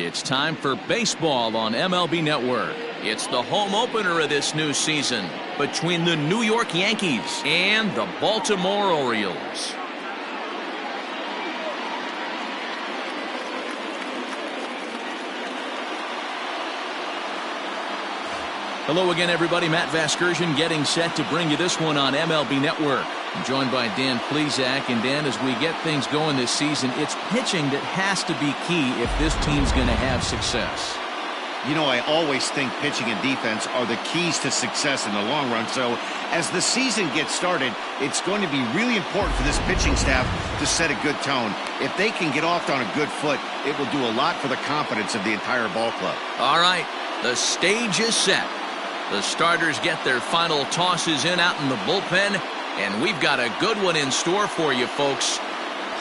It's time for baseball on MLB Network. It's the home opener of this new season between the New York Yankees and the Baltimore Orioles. Hello again, everybody. Matt Vasgersian getting set to bring you this one on MLB Network. I'm joined by Dan Plesac. And Dan, as we get things going this season, it's pitching that has to be key if this team's going to have success. You know, I always think pitching and defense are the keys to success in the long run. So as the season gets started, it's going to be really important for this pitching staff to set a good tone. If they can get off on a good foot, it will do a lot for the confidence of the entire ball club. All right, the stage is set. The starters get their final tosses in out in the bullpen, and we've got a good one in store for you, folks.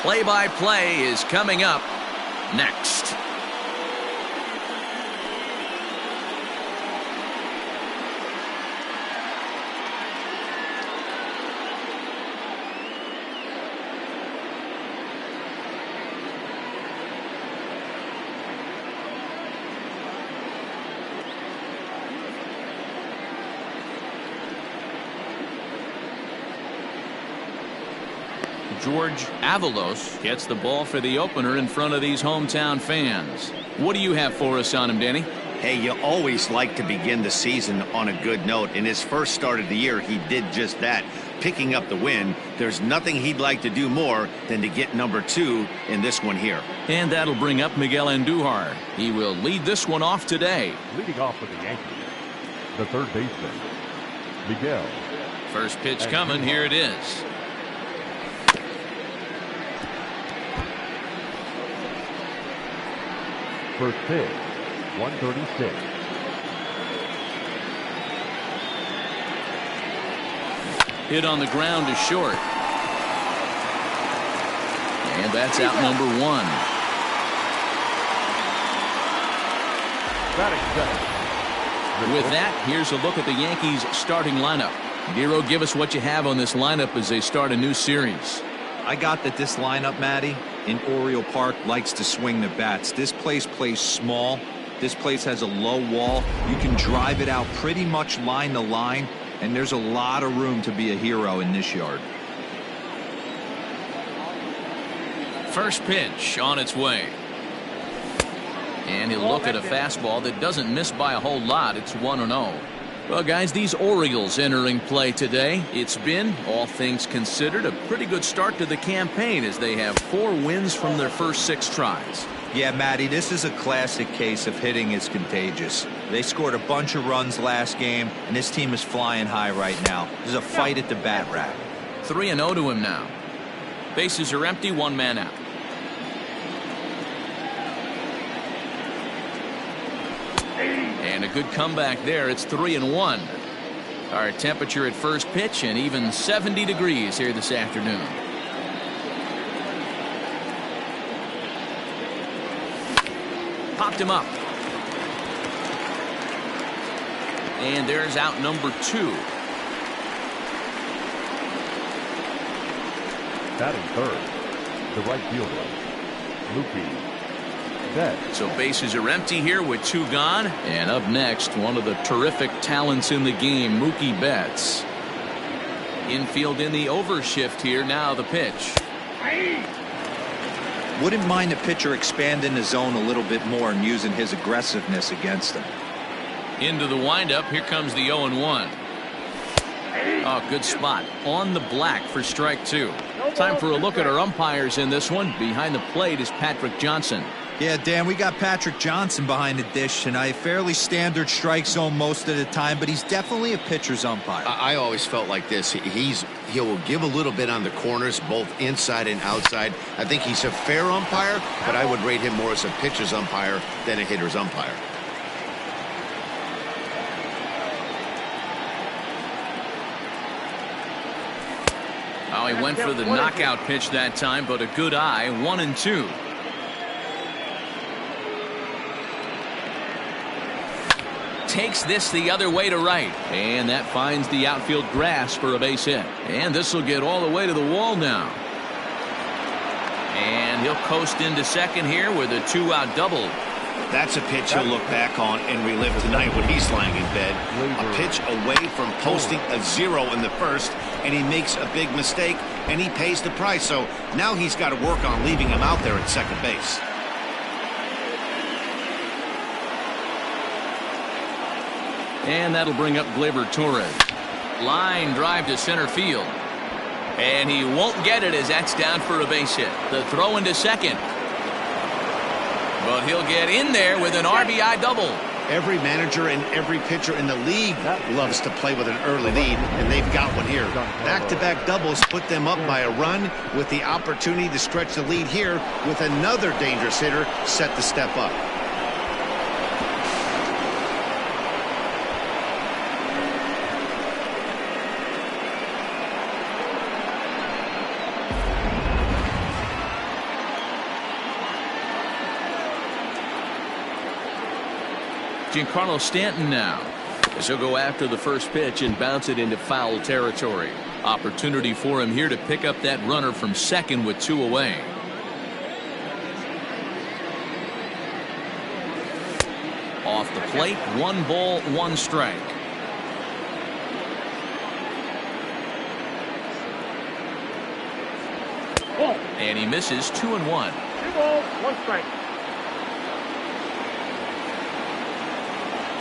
Play-by-play is coming up next. George Avalos gets the ball for the opener in front of these hometown fans. What do you have for us on him, Danny? Hey, you always like to begin the season on a good note. In his first start of the year, he did just that, picking up the win. There's nothing he'd like to do more than to get number 2 in this one here. And that'll bring up Miguel Andujar. He will lead this one off today. Leading off for the Yankees, the third baseman, Miguel. First pitch coming. Here it is. First pitch, 136. Hit on the ground to short. And that's out number 1. With that, here's a look at the Yankees starting lineup. Giro, give us what you have on this lineup as they start a new series. I got that this lineup, Matty, in Oriole Park likes to swing the bats. This place plays small. This place has a low wall. You can drive it out pretty much line to line, and there's a lot of room to be a hero in this yard. First pitch on its way. And he'll look at a fastball that doesn't miss by a whole lot. It's 1-0. Well, guys, these Orioles entering play today. It's been, all things considered, a pretty good start to the campaign as they have 4 wins from their first 6 tries. Yeah, Matty, this is a classic case of hitting is contagious. They scored a bunch of runs last game, and this team is flying high right now. There's a fight at the bat rack. 3-0 to him now. Bases are empty, 1 man out. And a good comeback there. It's 3-1. Our temperature at first pitch and even 70 degrees here this afternoon. Popped him up. And there's out number 2. Batting third, the right fielder, Mookie. So bases are empty here with 2 gone. And up next, one of the terrific talents in the game, Mookie Betts. Infield in the overshift here. Now the pitch. Wouldn't mind the pitcher expanding the zone a little bit more and using his aggressiveness against them. Into the windup. Here comes the 0-1. Oh, good spot on the black for strike 2. Time for a look at our umpires in this one. Behind the plate is Patrick Johnson. Yeah, Dan, we got Patrick Johnson behind the dish tonight. Fairly standard strike zone most of the time, but he's definitely a pitcher's umpire. I always felt like this. He'll give a little bit on the corners, both inside and outside. I think he's a fair umpire, but I would rate him more as a pitcher's umpire than a hitter's umpire. Oh, he went for the knockout pitch that time, but a good eye. 1-2. Takes this the other way to right, and that finds the outfield grass for a base hit. And this will get all the way to the wall now. And he'll coast into second here with a 2-out double. That's a pitch he'll look back on and relive tonight when he's lying in bed. A pitch away from posting a 0 in the first, and he makes a big mistake, and he pays the price. So now he's got to work on leaving him out there at second base. And that'll bring up Gleyber Torres. Line drive to center field. And he won't get it as that's down for a base hit. The throw into second. But he'll get in there with an RBI double. Every manager and every pitcher in the league loves to play with an early lead, and they've got one here. Back-to-back doubles put them up by a run with the opportunity to stretch the lead here with another dangerous hitter set to step up. Giancarlo Stanton now, as he'll go after the first pitch and bounce it into foul territory. Opportunity for him here to pick up that runner from second with 2 away. Off the plate, 1 ball, 1 strike. And he misses 2-1. 2 balls, 1 strike.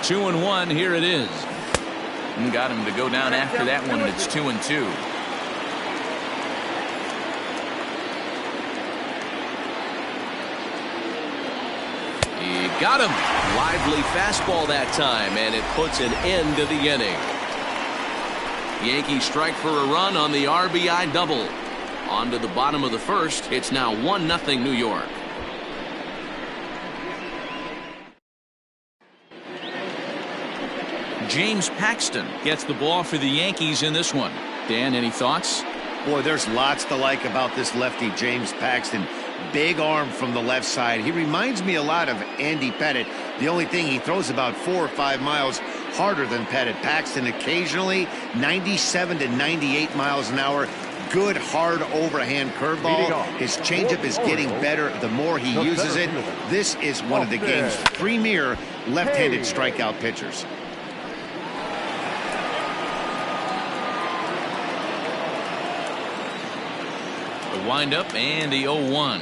2-1, here it is. And got him to go down after that one, and it's 2-2. He got him. Lively fastball that time, and it puts an end to the inning. Yankees strike for a run on the RBI double. On to the bottom of the first. It's now 1-0 New York. James Paxton gets the ball for the Yankees in this one. Dan, any thoughts? Boy, there's lots to like about this lefty, James Paxton. Big arm from the left side. He reminds me a lot of Andy Pettitte. The only thing, he throws about 4 or 5 miles harder than Pettitte. Paxton occasionally 97 to 98 miles an hour. Good, hard overhand curveball. His changeup is getting better the more he uses it. This is one of the game's premier left-handed strikeout pitchers. Windup and the 0-1.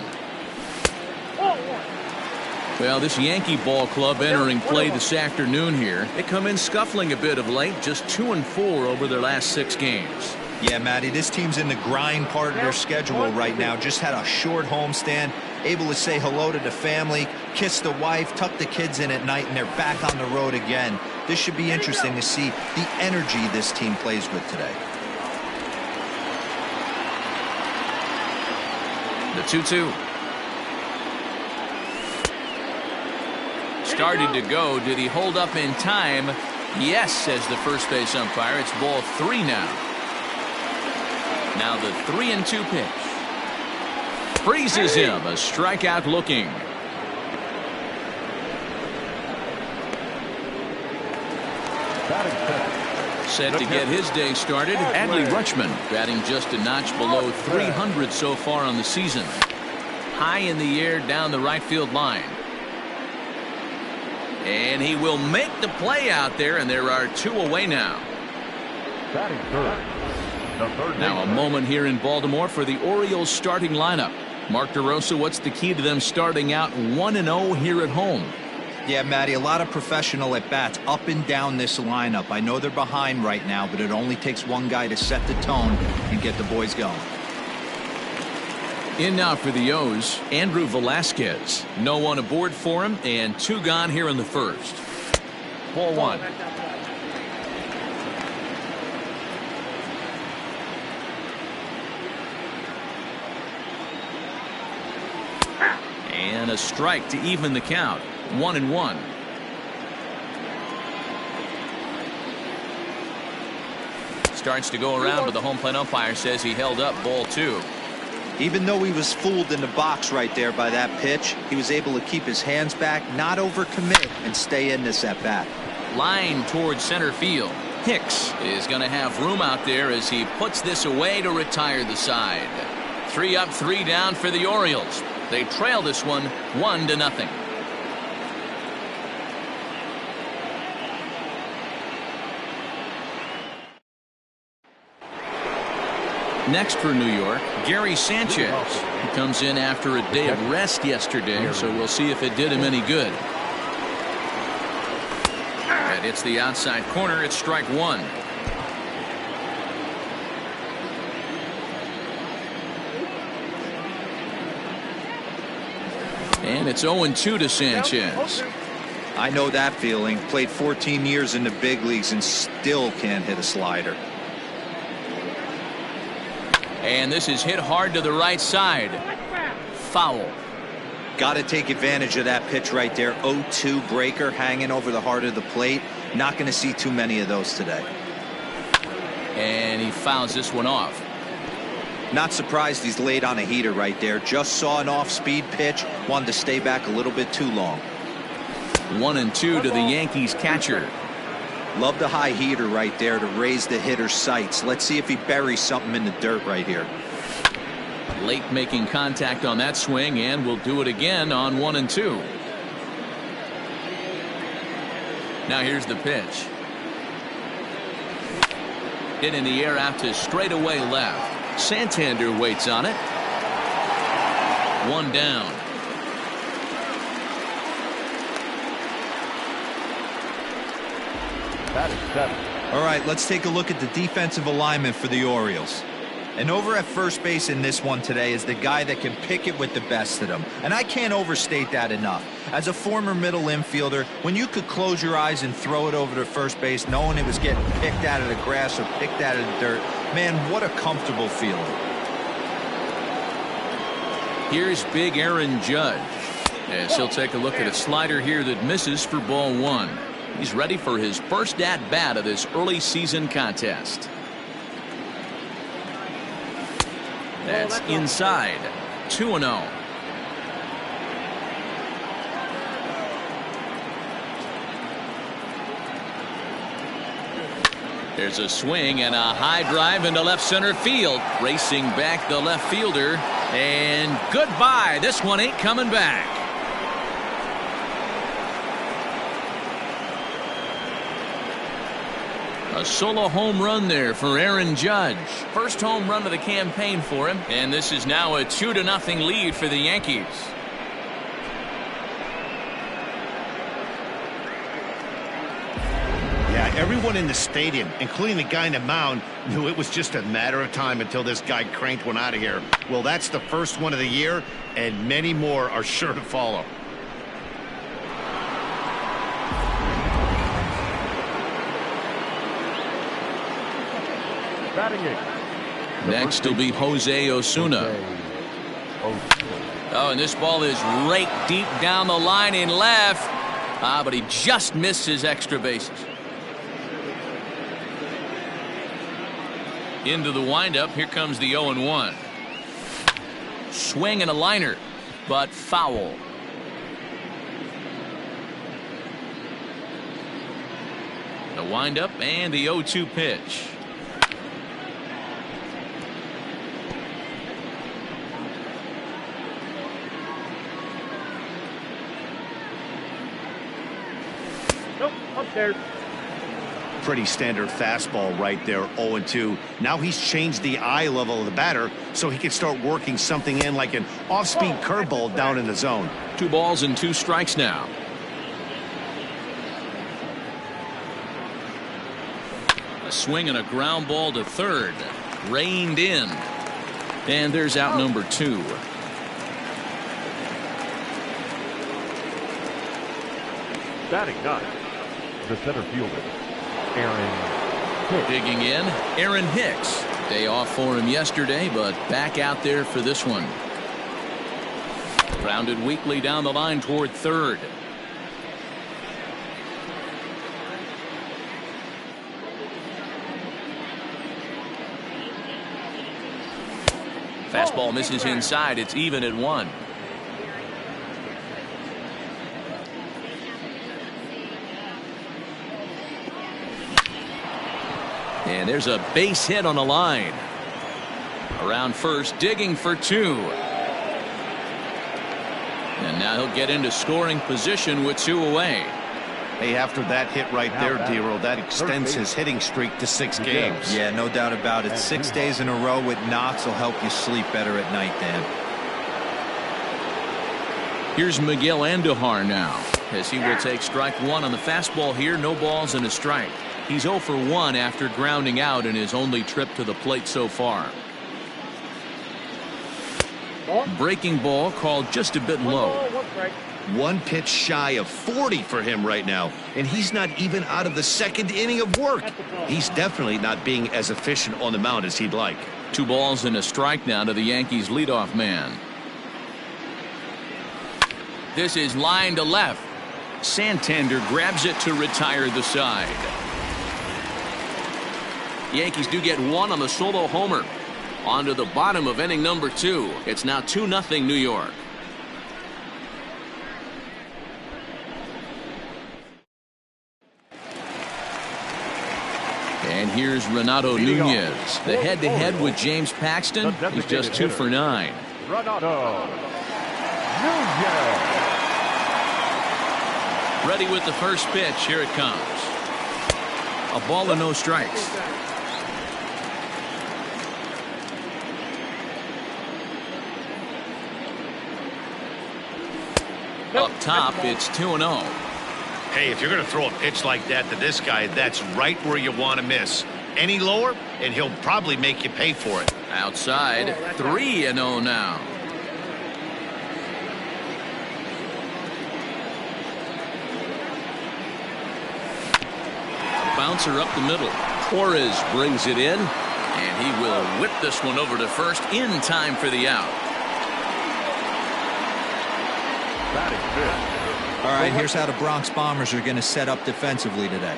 Well, this Yankee ball club entering play this afternoon here. They come in scuffling a bit of late, just 2-4 over their last 6 games. Yeah, Matty, this team's in the grind part of their schedule right now. Just had a short homestand, able to say hello to the family, kiss the wife, tuck the kids in at night, and they're back on the road again. This should be interesting to see the energy this team plays with today. The 2-2. Started to go. Did he hold up in time? Yes, says the first base umpire. It's ball 3 now. Now the 3-2 pitch. Freezes him. A strikeout looking. Set to get his day started. Adley Rutschman batting just a notch below 300 so far on the season. High in the air down the right field line. And he will make the play out there, and there are 2 away now. Batting third. Now a moment here in Baltimore for the Orioles starting lineup. Mark DeRosa, what's the key to them starting out 1-0 here at home? Yeah, Matty, a lot of professional at-bats up and down this lineup. I know they're behind right now, but it only takes one guy to set the tone and get the boys going. In now for the O's, Andrew Velasquez. No one aboard for him, and 2 gone here in the first. Ball 1. And a strike to even the count. 1-1. Starts to go around, but the home plate umpire says he held up ball 2. Even though he was fooled in the box right there by that pitch, he was able to keep his hands back, not overcommit, and stay in this at bat. Line towards center field. Hicks is going to have room out there as he puts this away to retire the side. 3 up, 3 down for the Orioles. They trail this one 1-0. Next for New York, Gary Sanchez. He comes in after a day of rest yesterday, so we'll see if it did him any good. That hits the outside corner. It's strike one. And it's 0-2 to Sanchez. I know that feeling. Played 14 years in the big leagues and still can't hit a slider. And this is hit hard to the right side. Foul. Got to take advantage of that pitch right there. 0-2 breaker hanging over the heart of the plate. Not going to see too many of those today. And he fouls this one off. Not surprised he's laid on a heater right there. Just saw an off-speed pitch. Wanted to stay back a little bit too long. 1-2 to the Yankees catcher. Love the high heater right there to raise the hitter's sights. Let's see if he buries something in the dirt right here. Late making contact on that swing, and we'll do it again on 1-2. Now here's the pitch. Hit in the air out to straightaway left. Santander waits on it. One down. That is 7. All right, let's take a look at the defensive alignment for the Orioles. And over at first base in this one today is the guy that can pick it with the best of them. And I can't overstate that enough. As a former middle infielder, when you could close your eyes and throw it over to first base knowing it was getting picked out of the grass or picked out of the dirt, man, what a comfortable feeling. Here's big Aaron Judge. As he'll take a look at a slider here that misses for ball one. He's ready for his first at-bat of this early season contest. That's inside. 2-0. There's a swing and a high drive into left center field. Racing back the left fielder. And goodbye. This one ain't coming back. A solo home run there for Aaron Judge. First home run of the campaign for him. And this is now a 2-0 lead for the Yankees. Yeah, everyone in the stadium, including the guy in the mound, knew it was just a matter of time until this guy cranked one out of here. Well, that's the first one of the year, and many more are sure to follow. Next will be Jose Osuna. Oh, and this ball is raked deep down the line in left. But he just missed his extra bases. Into the windup. Here comes the 0-1. Swing and a liner, but foul. The windup and the 0-2 pitch. Nope, upstairs. Pretty standard fastball right there, 0-2. Now he's changed the eye level of the batter so he can start working something in like an off-speed curveball down in the zone. 2 balls and 2 strikes now. A swing and a ground ball to third. Reined in. And there's out number 2. Batting 9. The center fielder, Aaron Hicks. Digging in, Aaron Hicks. Day off for him yesterday, but back out there for this one. Grounded weakly down the line toward third. Fastball misses inside. It's even at 1. And there's a base hit on the line. Around first, digging for 2. And now he'll get into scoring position with 2 away. Hey, after that hit right there, Dero, that extends his hitting streak to 6 games. Yeah, no doubt about it. 6 days in a row with knocks will help you sleep better at night, Dan. Here's Miguel Andujar now, as he will take strike one on the fastball here. No balls and a strike. He's 0 for 1 after grounding out in his only trip to the plate so far. Breaking ball called just a bit low. 1 pitch shy of 40 for him right now, and he's not even out of the 2nd inning of work. He's definitely not being as efficient on the mound as he'd like. 2 balls and a strike now to the Yankees leadoff man. This is line to left. Santander grabs it to retire the side. Yankees do get 1 on the solo homer. On to the bottom of inning number 2. It's now 2-0 New York. And here's Renato Nunez. The head-to-head with James Paxton. He's just 2 for 9. Renato Nunez. Ready with the first pitch. Here it comes. A ball and no strikes. Up top, it's 2-0. Hey, if you're going to throw a pitch like that to this guy, that's right where you want to miss. Any lower, and he'll probably make you pay for it. Outside, 3-0 now. A bouncer up the middle. Torres brings it in, and he will whip this one over to first in time for the out. All right, here's how the Bronx Bombers are going to set up defensively today.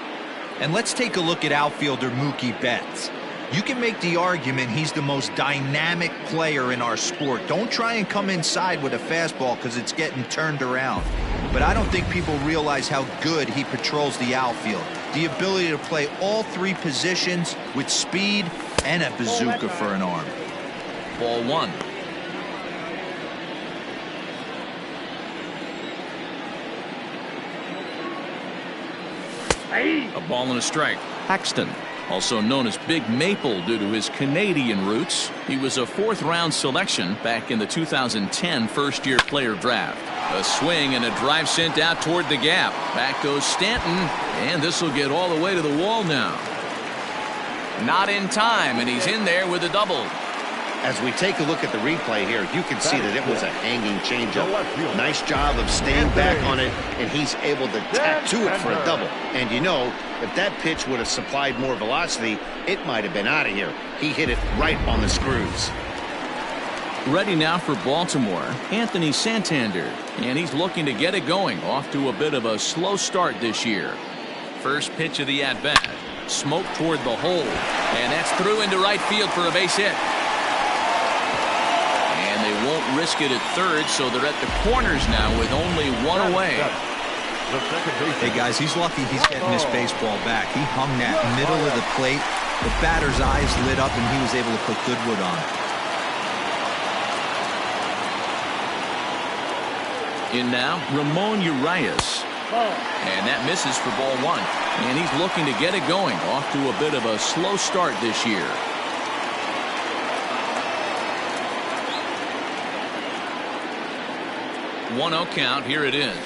And let's take a look at outfielder Mookie Betts. You can make the argument he's the most dynamic player in our sport. Don't try and come inside with a fastball because it's getting turned around. But I don't think people realize how good he patrols the outfield. The ability to play all 3 positions with speed and a bazooka for an arm. Ball 1. A ball and a strike. Paxton, also known as Big Maple due to his Canadian roots. He was a 4th-round selection back in the 2010 first-year player draft. A swing and a drive sent out toward the gap. Back goes Stanton, and this will get all the way to the wall now. Not in time, and he's in there with a double. As we take a look at the replay here, you can see that it was a hanging changeup. Nice job of staying back on it, and he's able to tattoo it for a double. And you know, if that pitch would have supplied more velocity, it might have been out of here. He hit it right on the screws. Ready now for Baltimore, Anthony Santander, and he's looking to get it going. Off to a bit of a slow start this year. First pitch of the at-bat. Smoke toward the hole, and that's through into right field for a base hit. They won't risk it at third, so they're at the corners now with only 1 away. Hey, guys, he's lucky he's getting this baseball back. He hung that middle of the plate. The batter's eyes lit up, and he was able to put good wood on. In now, Ramon Urias. And that misses for ball 1. And he's looking to get it going. Off to a bit of a slow start this year. 1-0 count. Here it is.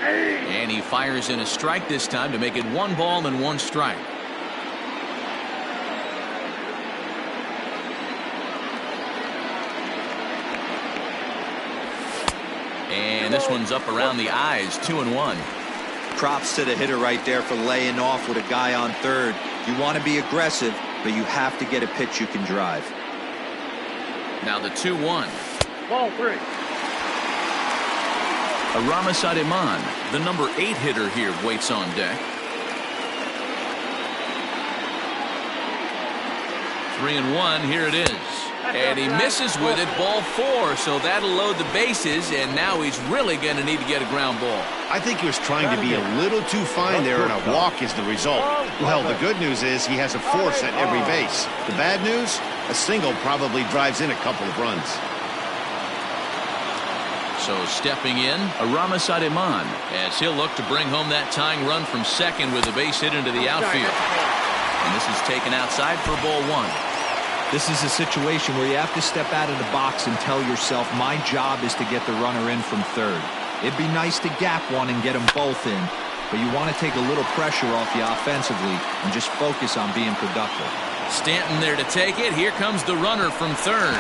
And he fires in a strike this time to make it 1 ball and 1 strike. And this one's up around the eyes. 2-1. Props to the hitter right there for laying off with a guy on third. You want to be aggressive, but you have to get a pitch you can drive. Now the 2-1. Ball 3. Aramis Ademan, the number 8 hitter here, waits on deck. 3-1. Here it is. And he misses with it. Ball 4. So that'll load the bases. And now he's really going to need to get a ground ball. I think he was trying to be a little too fine there, and a walk is the result. Well, the good news is he has a force at every base. The bad news? A single probably drives in a couple of runs. So stepping in, Aramasademan, as he'll look to bring home that tying run from second with a base hit into the outfield. And this is taken outside for ball one. This is a situation where you have to step out of the box and tell yourself, my job is to get the runner in from third. It'd be nice to gap one and get them both in, but you want to take a little pressure off you offensively and just focus on being productive. Stanton there to take it. Here comes the runner from third.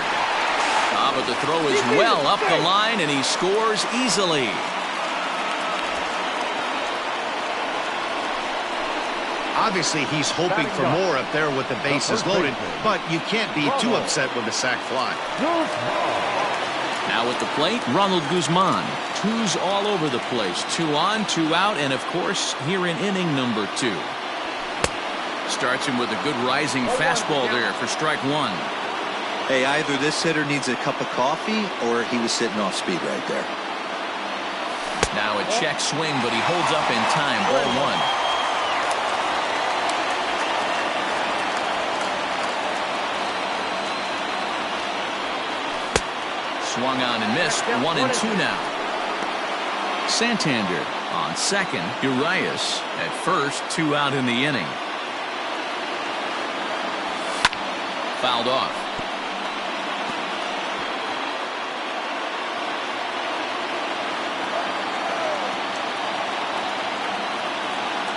But the throw is well up the line, and he scores easily. Obviously, he's hoping for more up there with the bases loaded, but you can't be too upset with the sac fly. Now at the plate, Ronald Guzman. Twos all over the place. 2 on, 2 out, and of course, here in inning number 2. Starts him with a good rising fastball there for strike one. Hey, either this hitter needs a cup of coffee or he was sitting off speed right there. Now a check swing, but he holds up in time. Ball one. Swung on and missed. 1-2 now. Santander on second. Urias at first. 2 out in the inning. Fouled off.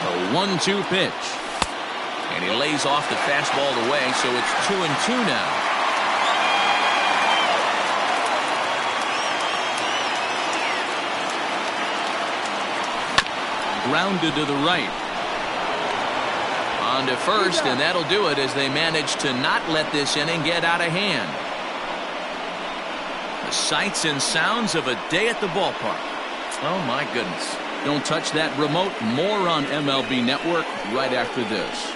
A 1-2 pitch. And he lays off the fastball away, so it's 2-2 now. Grounded to the right. On to first, and that'll do it as they manage to not let this inning get out of hand. The sights and sounds of a day at the ballpark. Oh my goodness. Don't touch that remote. More on MLB Network right after this.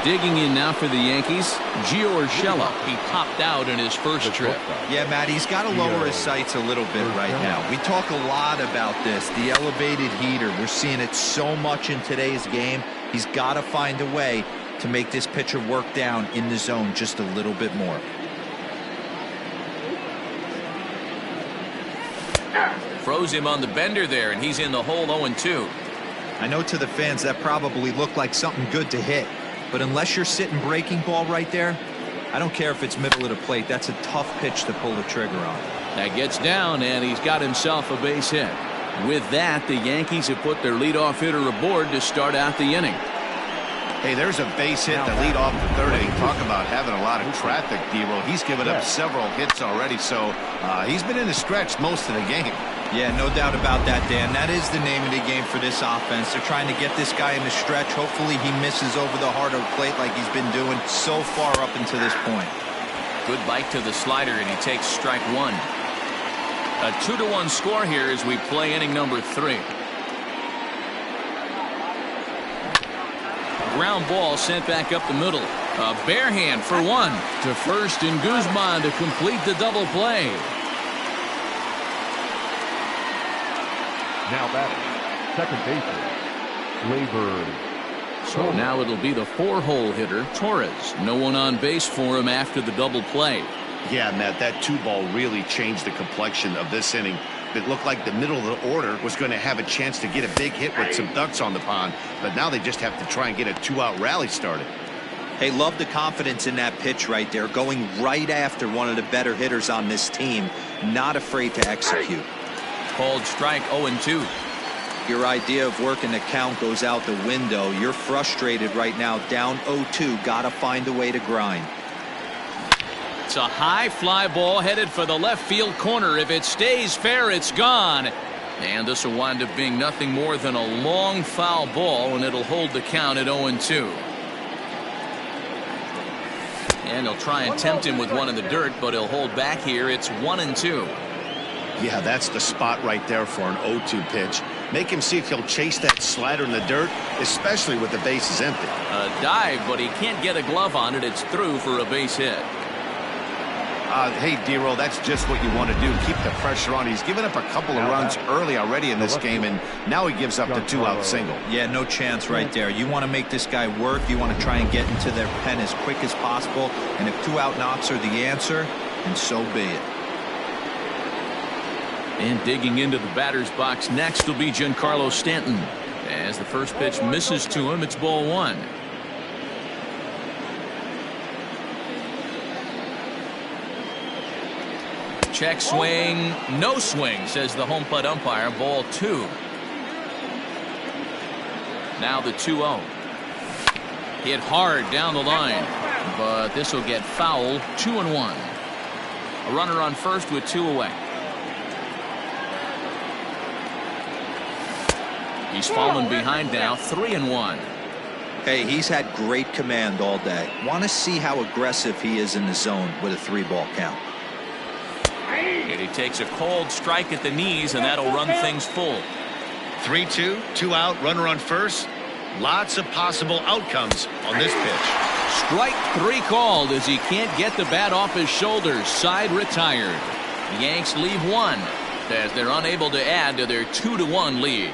Digging in now for the Yankees, Gio Urshela. He popped out in his first trip. Yeah, Matt, he's got to lower his sights a little bit right now. We talk a lot about this, the elevated heater. We're seeing it so much in today's game. He's got to find a way to make this pitcher work down in the zone just a little bit more. Froze him on the bender there, and he's in the hole 0-2. I know to the fans that probably looked like something good to hit. But unless you're sitting breaking ball right there, I don't care if it's middle of the plate. That's a tough pitch to pull the trigger on. That gets down, and he's got himself a base hit. With that, the Yankees have put their leadoff hitter aboard to start out the inning. Hey, there's a base hit to lead off the third inning. Talk about having a lot of traffic, D-Roll. He's given up several hits already, so he's been in the stretch most of the game. Yeah, no doubt about that, Dan. That is the name of the game for this offense. They're trying to get this guy in the stretch. Hopefully he misses over the heart of the plate like he's been doing so far up until this point. Good bite to the slider, and he takes strike one. A 2-1 score here as we play inning number 3. Ground ball sent back up the middle. A bare hand for one to first, and Guzman to complete the double play. Now batting, second baseman, Labor. So now it'll be the 4-hole hitter, Torres. No one on base for him after the double play. Yeah, Matt, that 2-ball really changed the complexion of this inning. It looked like the middle of the order was going to have a chance to get a big hit with some ducks on the pond, but now they just have to try and get a 2-out rally started. Hey, love the confidence in that pitch right there, going right after one of the better hitters on this team, not afraid to execute. Called strike 0-2. Your idea of working the count goes out the window. You're frustrated right now, down 0-2, gotta find a way to grind. It's a high fly ball headed for the left field corner. If it stays fair, it's gone. And this will wind up being nothing more than a long foul ball, and it'll hold the count at 0-2. And he'll try and tempt him with one in the dirt, but he'll hold back here. It's 1-2. Yeah, that's the spot right there for an 0-2 pitch. Make him see if he'll chase that slider in the dirt, especially with the bases empty. A dive, but he can't get a glove on it. It's through for a base hit. Hey, D-Roll, that's just what you want to do. Keep the pressure on. He's given up a couple of runs early already in this game, and now he gives up the 2-out single. Yeah, no chance right there. You want to make this guy work. You want to try and get into their pen as quick as possible. And if 2-out knocks are the answer, and so be it. And digging into the batter's box next will be Giancarlo Stanton. As the first pitch misses to him, it's ball 1. Check swing, no swing, says the home plate umpire. Ball 2. Now the 2-0. Hit hard down the line, but this will get foul. 2-1. A runner on first with 2 away. He's fallen behind now. 3-1. Hey, he's had great command all day. Want to see how aggressive he is in the zone with a 3-ball count. And he takes a cold strike at the knees, and that'll run things full. 3-2, 2 out, runner on first. Lots of possible outcomes on this pitch. Strike 3 called as he can't get the bat off his shoulders. Side retired. The Yanks leave 1 as they're unable to add to their 2-1 lead.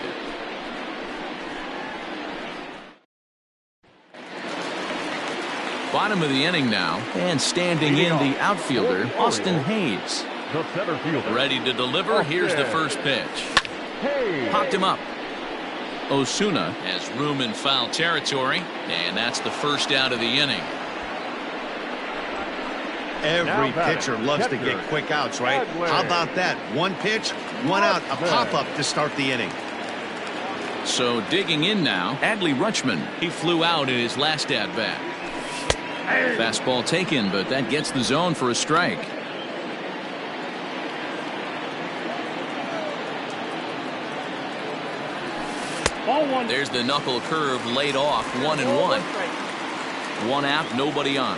Bottom of the inning now, and standing in the outfielder, Austin Hayes. The center fielder. Ready to deliver. Here's the first pitch. Popped him up. Osuna has room in foul territory, and that's the first out of the inning. Every pitcher loves to get quick outs, right? How about that? 1 pitch, 1 out, a pop-up to start the inning. So digging in now, Adley Rutschman. He flew out in his last at-bat. Fastball taken, but that gets the zone for a strike. There's the knuckle curve laid off. 1-1. 1 out, nobody on.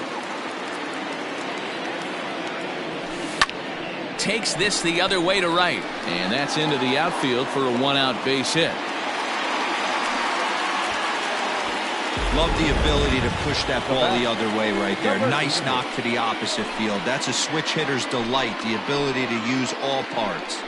Takes this the other way to right, and that's into the outfield for a 1-out base hit. Love the ability to push that ball the other way right there. Nice knock to the opposite field. That's a switch hitter's delight, the ability to use all parts.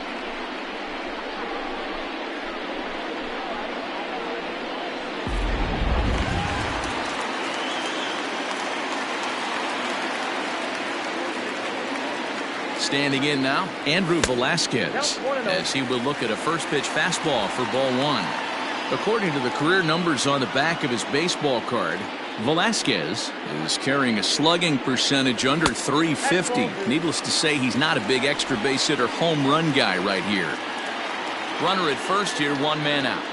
Standing in now, Andrew Velasquez, as he will look at a first pitch fastball for ball 1. According to the career numbers on the back of his baseball card, Velasquez is carrying a slugging percentage under .350. Needless to say, he's not a big extra base hitter home run guy right here. Runner at first here, 1 man out.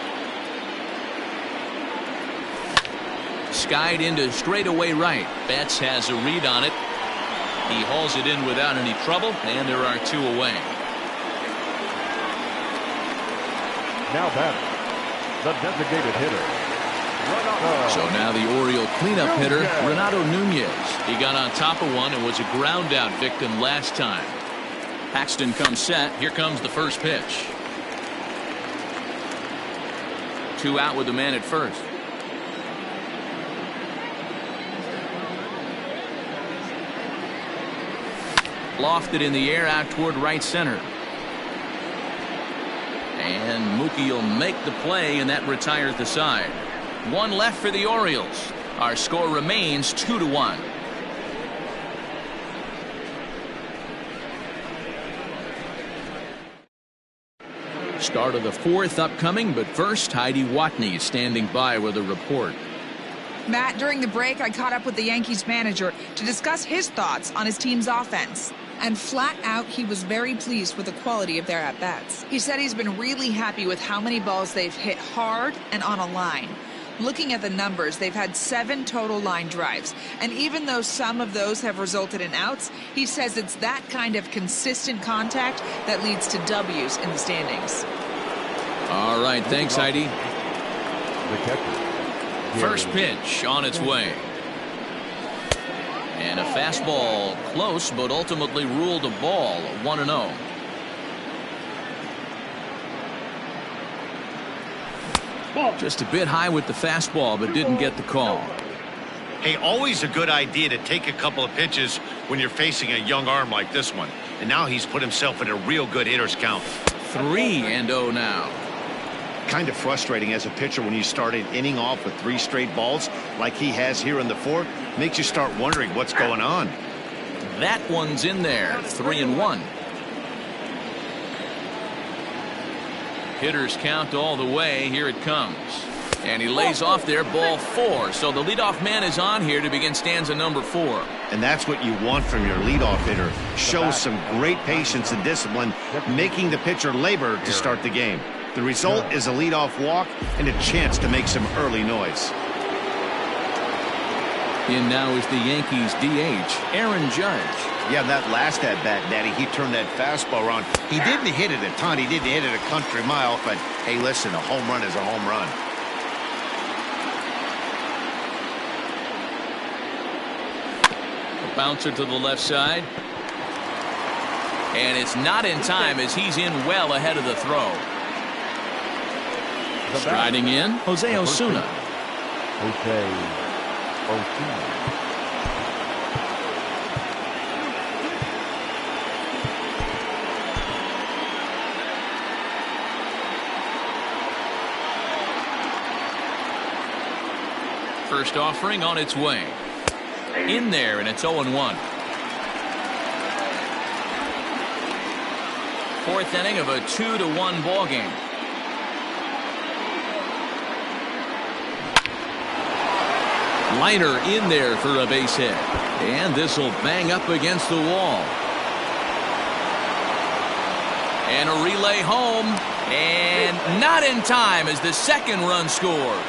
Skied into straightaway right. Betts has a read on it. He hauls it in without any trouble, and there are 2 away. Now batting, the designated hitter. So now the Oriole cleanup hitter, Renato Nunez. He got on top of one and was a ground out victim last time. Paxton comes set. Here comes the first pitch. 2 out with the man at first. Lofted in the air out toward right center. And Mookie will make the play, and that retires the side. 1 left for the Orioles. Our score remains 2-1. Start of the 4th upcoming, but first Heidi Watney standing by with a report. Matt, during the break, I caught up with the Yankees manager to discuss his thoughts on his team's offense. And flat out, he was very pleased with the quality of their at-bats. He said he's been really happy with how many balls they've hit hard and on a line. Looking at the numbers, they've had 7 total line drives. And even though some of those have resulted in outs, he says it's that kind of consistent contact that leads to W's in the standings. All right, thanks, Heidi. The catcher. First pitch on its way. And a fastball close, but ultimately ruled a ball. 1-0. Just a bit high with the fastball, but didn't get the call. Hey, always a good idea to take a couple of pitches when you're facing a young arm like this one. And now he's put himself in a real good hitter's count. 3-0 now. Kind of frustrating as a pitcher when you start an inning off with 3 straight balls like he has here in the 4th. Makes you start wondering what's going on. That one's in there. 3-1. Hitters count all the way. Here it comes. And he lays off there, ball 4. So the leadoff man is on here to begin stanza number 4. And that's what you want from your leadoff hitter. Shows some great patience and discipline, making the pitcher labor to start the game. The result is a leadoff walk and a chance to make some early noise. In now is the Yankees DH, Aaron Judge. Yeah, that last at-bat, Daddy, he turned that fastball around. He didn't hit it a ton. He didn't hit it a country mile. But, hey, listen, a home run is a home run. A bouncer to the left side. And it's not in time as he's in well ahead of the throw. Striding in, Jose Osuna. Jose Osuna. First offering on its way. In there, and it's 0-1. 4th inning of a 2-1 ball game. Liner in there for a base hit. And this will bang up against the wall. And a relay home. And not in time as the second run scores.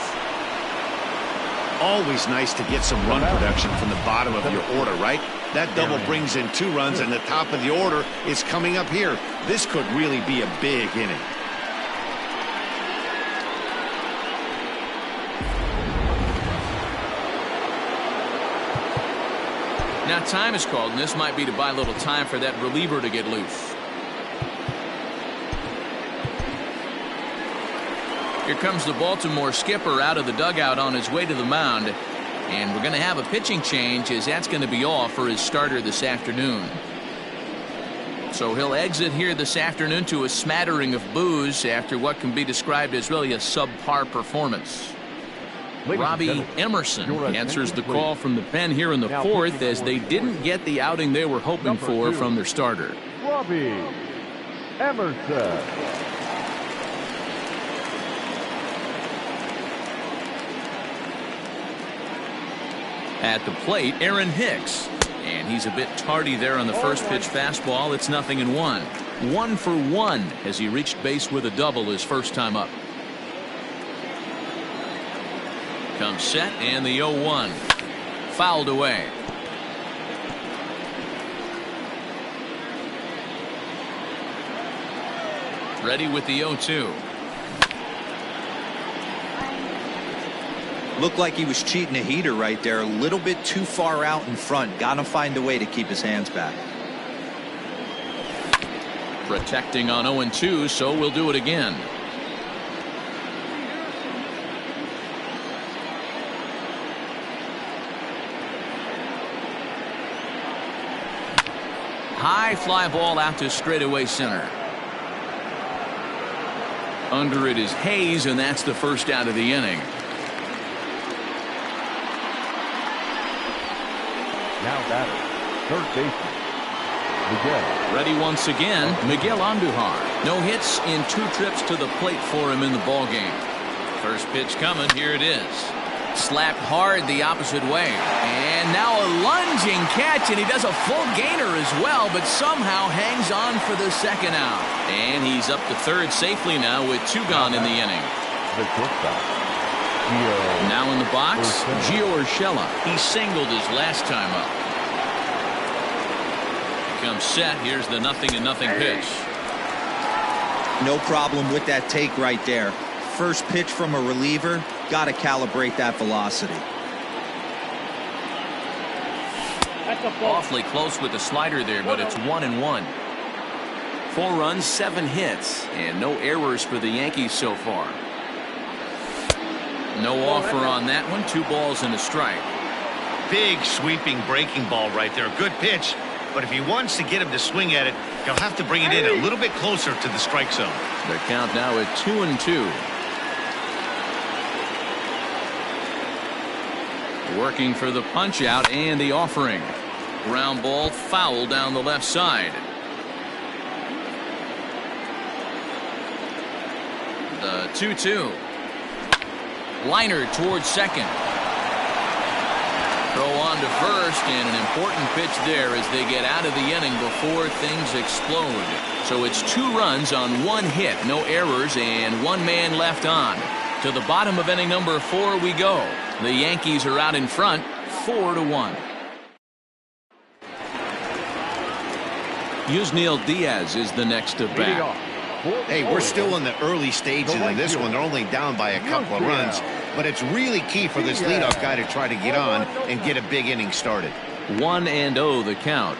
Always nice to get some run production from the bottom of your order, right? That double brings in 2 runs, and the top of the order is coming up here. This could really be a big inning. Now time is called, and this might be to buy a little time for that reliever to get loose. Here comes the Baltimore skipper out of the dugout on his way to the mound. And we're going to have a pitching change as that's going to be off for his starter this afternoon. So he'll exit here this afternoon to a smattering of boos after what can be described as really a subpar performance. Robbie Emerson answers the call from the pen here in the 4th as they didn't get the outing they were hoping for from their starter. Robbie Emerson. At the plate, Aaron Hicks. And he's a bit tardy there on the first pitch fastball. It's 0-1. 1 for 1 as he reached base with a double his first time up. Comes set and the 0-1. Fouled away. Ready with the 0-2. Looked like he was cheating a heater right there. A little bit too far out in front. Got to find a way to keep his hands back. Protecting on 0-2, so we'll do it again. High fly ball out to straightaway center. Under it is Hayes, and that's the first out of the inning. Now batter, third baseman, Miguel. Ready once again, Miguel Andujar. No hits in 2 trips to the plate for him in the ballgame. First pitch coming, here it is. Slapped hard the opposite way. And now a lunging catch, and he does a full gainer as well, but somehow hangs on for the second out. And he's up to third safely now with 2 gone in the inning. The shortstop. Now in the box, Gio Urshela. He singled his last time up. Comes set. Here's the 0-0 pitch. No problem with that take right there. First pitch from a reliever. Got to calibrate that velocity. Awfully close with the slider there, but it's 1-1. 4 runs, 7 hits, and no errors for the Yankees so far. No offer on that one. 2 balls and a strike. big sweeping breaking ball right there. Good pitch. But if he wants to get him to swing at it, he'll have to bring it in a little bit closer to the strike zone. The count now at 2-2. Working for the punch out and the offering. Ground ball foul down the left side. The 2-2. Liner towards second. Throw on to first, and an important pitch there as they get out of the inning before things explode. So it's 2 runs on 1 hit, no errors, and 1 man left on. To the bottom of inning number 4 we go. The Yankees are out in front, 4-1. Yusniel Diaz is the next to bat. Hey, we're still in the early stages of this one. They're only down by a couple of runs. But it's really key for this leadoff guy to try to get on and get a big inning started. 1-0 the count.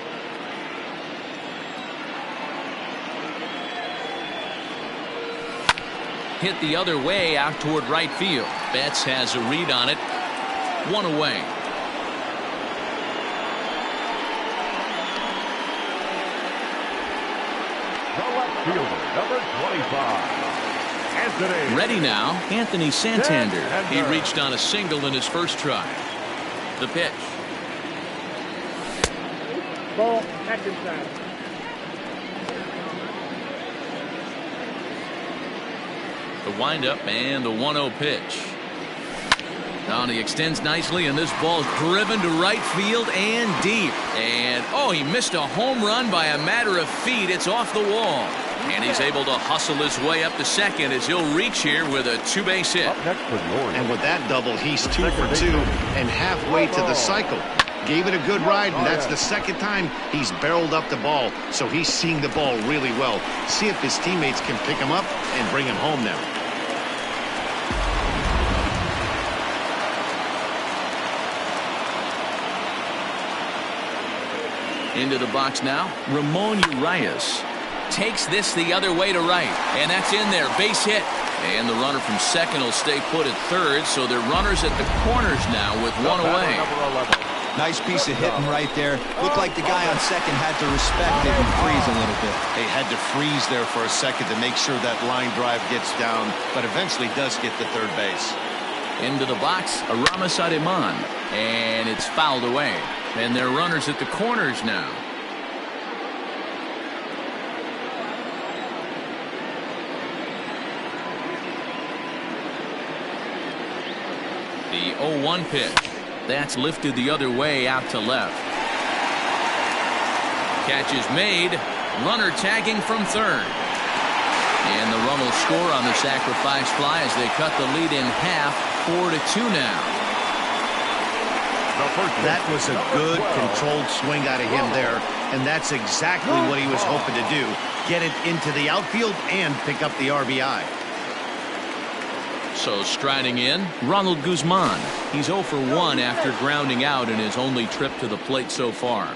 Hit the other way out toward right field. Betts has a read on it. 1 away. The left fielder, number 25. Anthony. Ready now, Anthony Santander. He reached on a single in his first try. The pitch. Ball, back inside. The windup and the 1-0 pitch. Now he extends nicely, and this ball's driven to right field and deep. And, oh, he missed a home run by a matter of feet. It's off the wall. And he's able to hustle his way up to second as he'll reach here with a 2-base hit. And with that double, he's 2 for 2 and halfway to the cycle. Gave it a good ride, and that's the second time he's barreled up the ball. So he's seeing the ball really well. See if his teammates can pick him up and bring him home now. Into the box now, Ramon Urias takes this the other way to right, and that's in there, base hit. And the runner from second will stay put at third, so they're runners at the corners now with 1 away. Nice piece of hitting right there. Looked like the guy on second had to respect it and freeze a little bit. They had to freeze there for a second to make sure that line drive gets down, but eventually does get to third base. Into the box, Aramis Ademan, and it's fouled away. And they're runners at the corners now. The 0-1 pitch. That's lifted the other way out to left. Catch is made. Runner tagging from third. And the run will score on the sacrifice fly as they cut the lead in half, 4-2 now. That was a good controlled swing out of him there, and that's exactly what he was hoping to do. Get it into the outfield and pick up the RBI. So striding in, Ronald Guzman. He's 0 for 1 after grounding out in his only trip to the plate so far.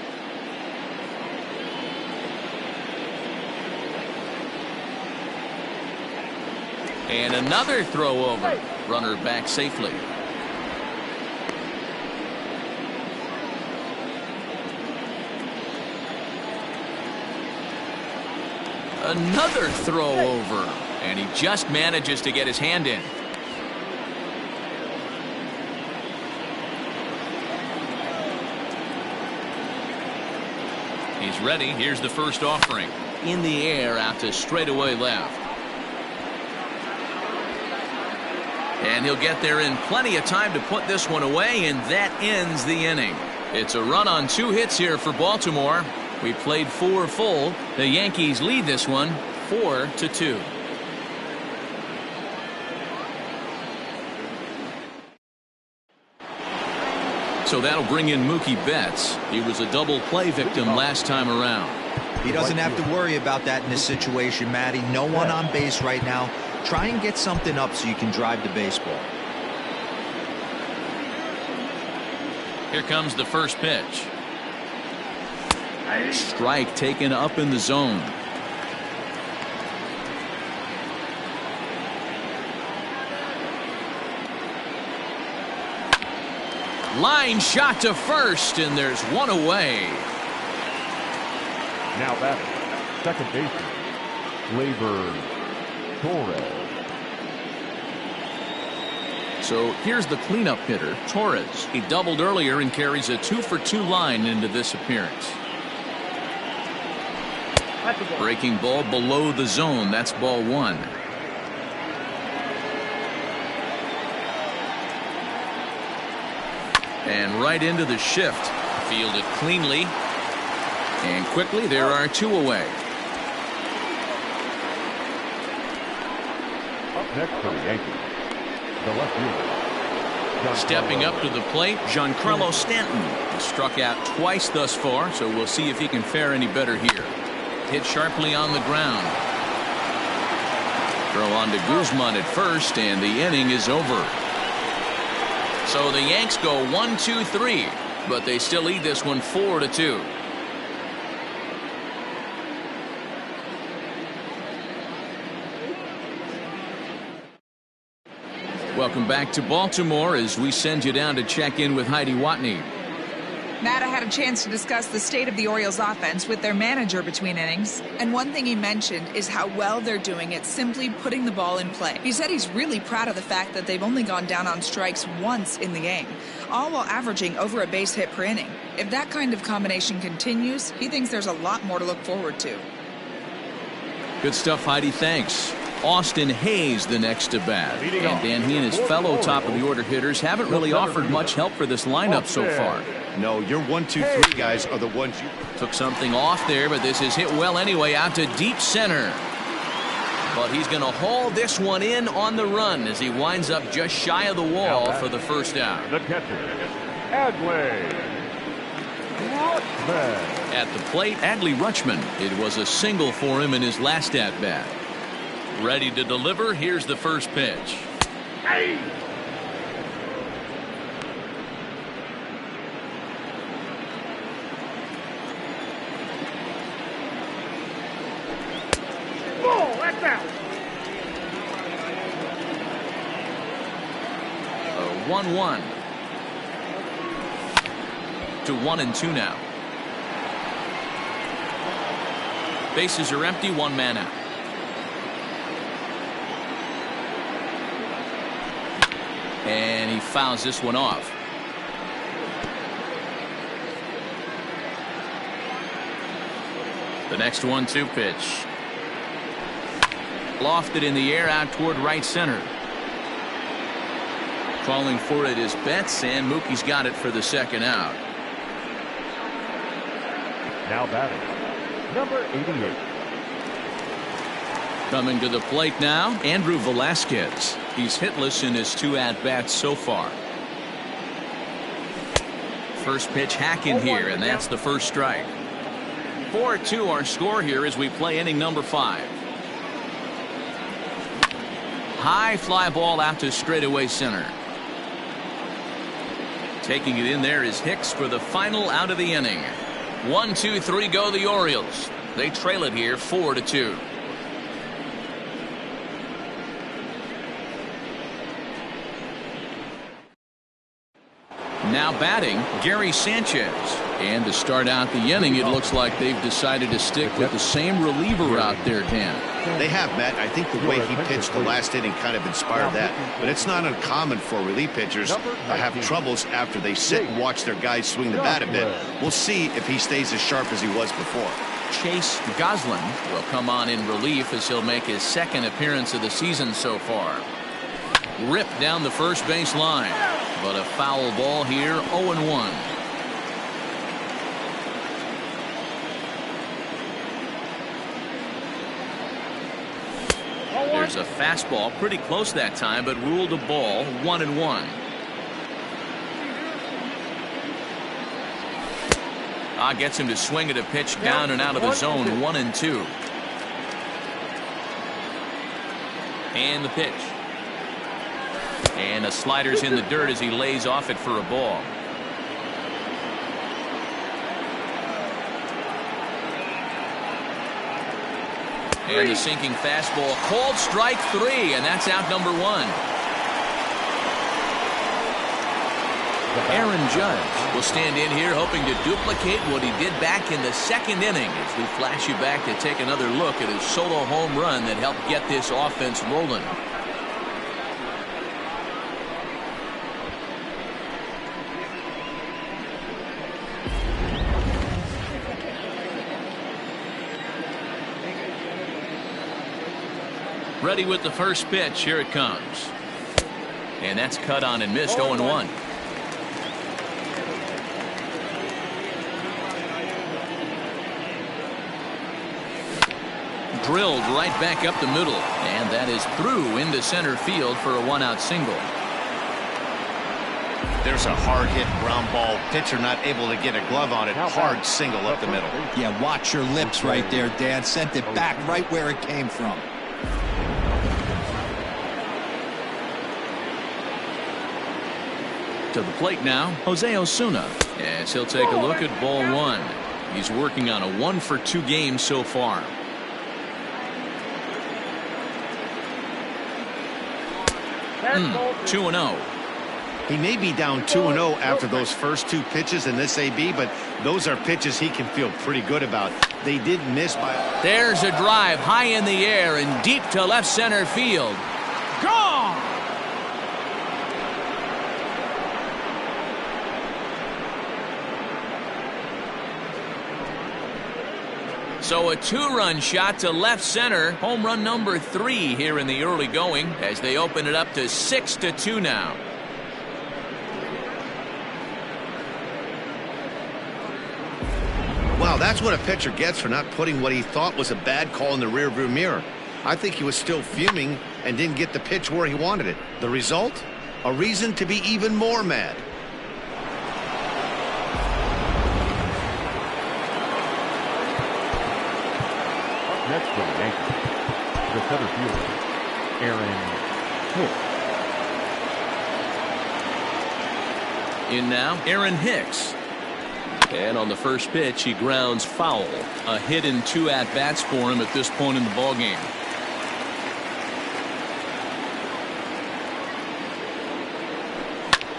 And another throw over. Runner back safely. Another throw over, and he just manages to get his hand in. He's ready. Here's the first offering. In the air out to straightaway left. And he'll get there in plenty of time to put this one away, and that ends the inning. It's a run on 2 hits here for Baltimore. We played 4 full. The Yankees lead this one 4-2. So that'll bring in Mookie Betts. He was a double play victim last time around. He doesn't have to worry about that in this situation, Matty. No one on base right now. Try and get something up so you can drive the baseball. Here comes the first pitch. Strike taken up in the zone. Line shot to first, and there's one away. Now batting, second baseman, Labor Torres. So here's the cleanup hitter, Torres. He doubled earlier and carries a 2-for-2 line into this appearance. Breaking ball below the zone. That's ball one. And right into the shift. Fielded cleanly. And quickly, there are two away. Up next for the Yankees, the left fielder. Stepping up to the plate, Giancarlo Stanton. He struck out twice thus far, so we'll see if he can fare any better here. Hit sharply on the ground. Throw on to Guzman at first, and the inning is over. So the Yanks go 1-2-3, but they still lead this one 4-2. Welcome back to Baltimore as we send you down to check in with Heidi Watney. Matt, I had a chance to discuss the state of the Orioles offense with their manager between innings. And one thing he mentioned is how well they're doing at simply putting the ball in play. He said he's really proud of the fact that they've only gone down on strikes once in the game, all while averaging over a base hit per inning. If that kind of combination continues, he thinks there's a lot more to look forward to. Good stuff, Heidi. Thanks. Austin Hayes the next to bat. And Dan, he and his fellow top-of-the-order hitters haven't really offered much help for this lineup so far. No, your 1, 2, 3 guys are the ones you took something off there, but this is hit well anyway out to deep center. But he's going to haul this one in on the run as he winds up just shy of the wall for the first out. The catcher, Adley Rutschman. At the plate, Adley Rutschman. It was a single for him in his last at-bat. Ready to deliver. Here's the first pitch. Hey! Ball, that's out. 1-1 to 1-2 now. Bases are empty, one man out. And he fouls this one off. The next 1-2 pitch. Lofted in the air out toward right center. Calling for it is Betts, and Mookie's got it for the second out. Now batting, number 88. Coming to the plate now, Andrew Velasquez. He's hitless in his 2 at-bats so far. First pitch hack in here, and that's the first strike. 4-2 our score here as we play inning number 5. High fly ball out to straightaway center. Taking it in there is Hicks for the final out of the inning. 1-2-3 go the Orioles. They trail it here 4-2. Now batting, Gary Sanchez. And to start out the inning, it looks like they've decided to stick with the same reliever out there, Dan. They have, Matt. I think the way he pitched the last inning kind of inspired that. But it's not uncommon for relief pitchers to have troubles after they sit and watch their guys swing the bat a bit. We'll see if he stays as sharp as he was before. Chase Goslin will come on in relief as he'll make his second appearance of the season so far. Ripped down the first base line. But a foul ball here, 0-1. There's a fastball pretty close that time, but ruled a ball, 1-1. Gets him to swing at a pitch down and out of the zone, 1-2. And the pitch. And the slider's in the dirt as he lays off it for a ball. And the sinking fastball, called strike 3, and that's out number 1. Aaron Judge will stand in here hoping to duplicate what he did back in the second inning as we flash you back to take another look at his solo home run that helped get this offense rolling. Ready with the first pitch. Here it comes. And that's cut on and missed. 0-1. Drilled right back up the middle. And that is through into center field for a one-out single. There's a hard hit ground ball. Pitcher not able to get a glove on it. Hard single up the middle. Yeah, watch your lips right there, Dad. Sent it back right where it came from. To the plate now, Jose Osuna, as he'll take a look at ball one. He's working on a 1-for-2 game so far. That's 2-0. He may be down 2-0 after those first two pitches in this AB, but those are pitches he can feel pretty good about. They did miss by. There's a drive high in the air and deep to left center field. Gone! So a two-run shot to left center. Home run number 3 here in the early going as they open it up to 6-2 now. Wow, that's what a pitcher gets for not putting what he thought was a bad call in the rearview mirror. I think he was still fuming and didn't get the pitch where he wanted it. The result? A reason to be even more mad. Next for the Yankees, the center fielder, Aaron Hicks. In now, Aaron Hicks. And on the first pitch, he grounds foul. A hit and 2 at-bats for him at this point in the ballgame.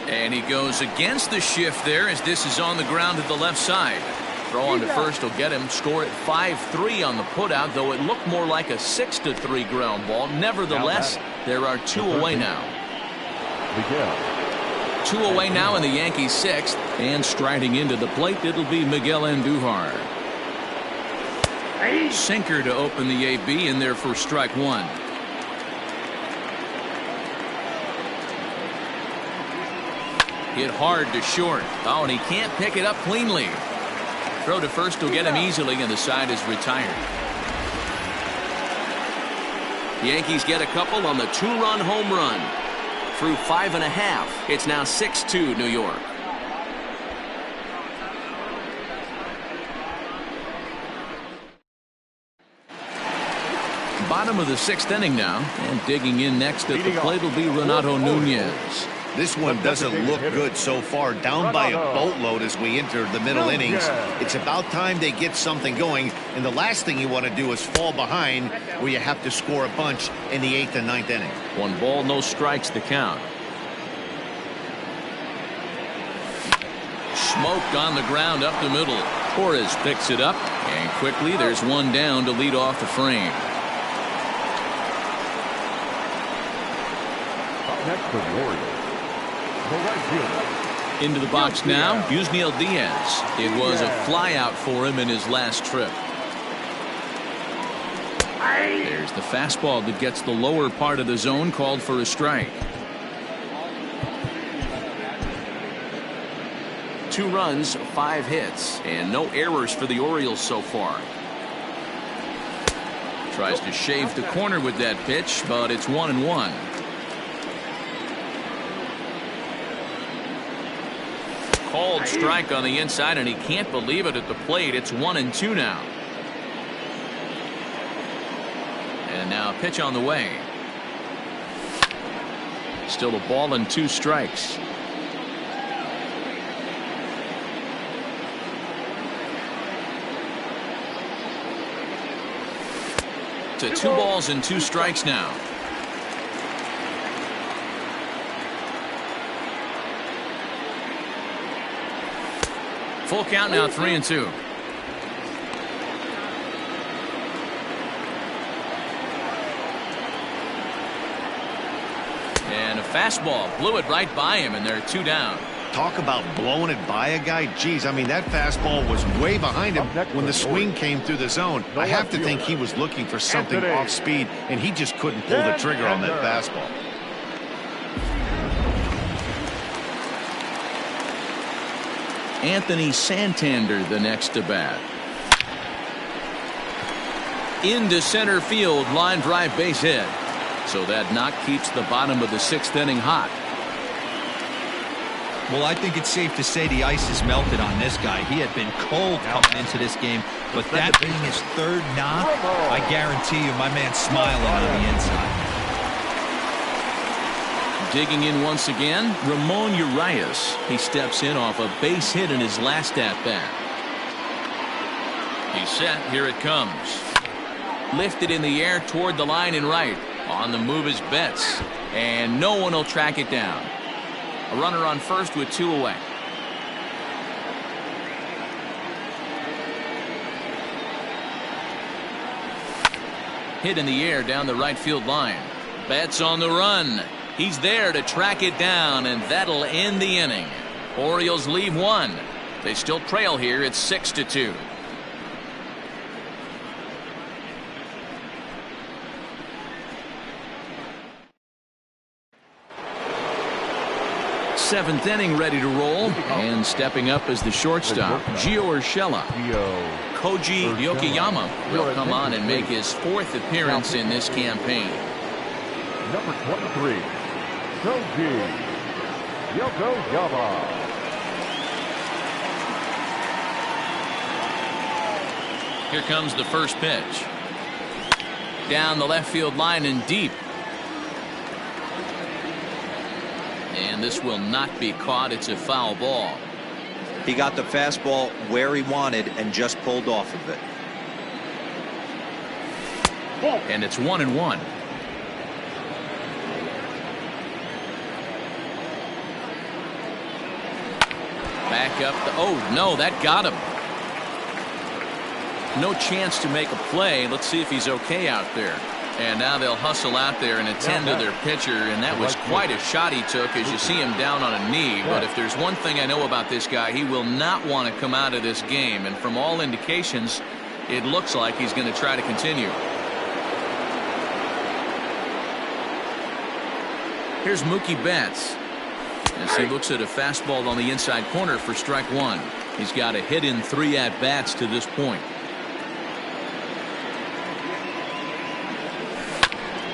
And he goes against the shift there as this is on the ground to the left side. Throw on to first will get him. Score at 5-3 on the putout, though it looked more like a 6-3 ground ball. Nevertheless, there are 2 away now. 2 away now in the Yankees' 6th. And striding into the plate, it'll be Miguel Andujar. Sinker to open the AB in there for strike 1. Hit hard to short. Oh, and he can't pick it up cleanly. Throw to first will get him easily, and the side is retired. The Yankees get a couple on the 2-run home run. Through 5.5, it's now 6-2 New York. Bottom of the 6th inning now, and digging in next at the plate will be Renato Nunez. This one doesn't look good so far. Down by a boatload as we enter the middle innings. It's about time they get something going. And the last thing you want to do is fall behind where you have to score a bunch in the 8th and 9th inning. 1 ball, no strikes the count. Smoked on the ground up the middle. Torres picks it up. And quickly there's 1 down to lead off the frame. Next for the Orioles, the right fielder. Into the box now, Yusniel Diaz. It was a flyout for him in his last trip. There's the fastball that gets the lower part of the zone, called for a strike. 2 runs, 5 hits, and no errors for the Orioles so far. Tries to shave the corner with that pitch, but it's 1-1. Called strike on the inside, and he can't believe it at the plate. It's 1-2 now. And now a pitch on the way. Still a ball and 2 strikes. To 2 balls and 2 strikes now. Full count now, 3-2. And a fastball blew it right by him, and they're 2 down. Talk about blowing it by a guy. Geez, I mean, that fastball was way behind him when the swing came through the zone. I have to think he was looking for something off speed, and he just couldn't pull the trigger on that fastball. Anthony Santander, the next to bat. Into center field, line drive base hit. So that knock keeps the bottom of the 6th inning hot. Well, I think it's safe to say the ice is melted on this guy. He had been cold coming into this game, but that being his 3rd knock, I guarantee you my man's smiling on the inside. Digging in once again, Ramon Urias. He steps in off a base hit in his last at-bat. He's set. Here it comes. Lifted in the air toward the line and right. On the move is Betts, and no one will track it down. A runner on first with 2 away. Hit in the air down the right field line. Betts on the run. He's there to track it down, and that'll end the inning. Orioles leave 1. They still trail here. It's 6-2. Seventh inning ready to roll, and stepping up as the shortstop, Gio Urshela. Koji Yokoyama will come on and make his 4th appearance in this campaign. Number 23, Koji Yokoyama. Here comes the first pitch. Down the left field line and deep. And this will not be caught. It's a foul ball. He got the fastball where he wanted and just pulled off of it. And it's 1-1. Back up the, oh no, that got him. No chance to make a play. Let's see if he's okay out there. And now they'll hustle out there and attend to their pitcher, and that was quite a shot he took as you see him down on a knee. But if there's one thing I know about this guy, he will not want to come out of this game. And from all indications, it looks like he's going to try to continue. Here's Mookie Betts as he looks at a fastball on the inside corner for strike 1. He's got a hit in 3 at-bats to this point.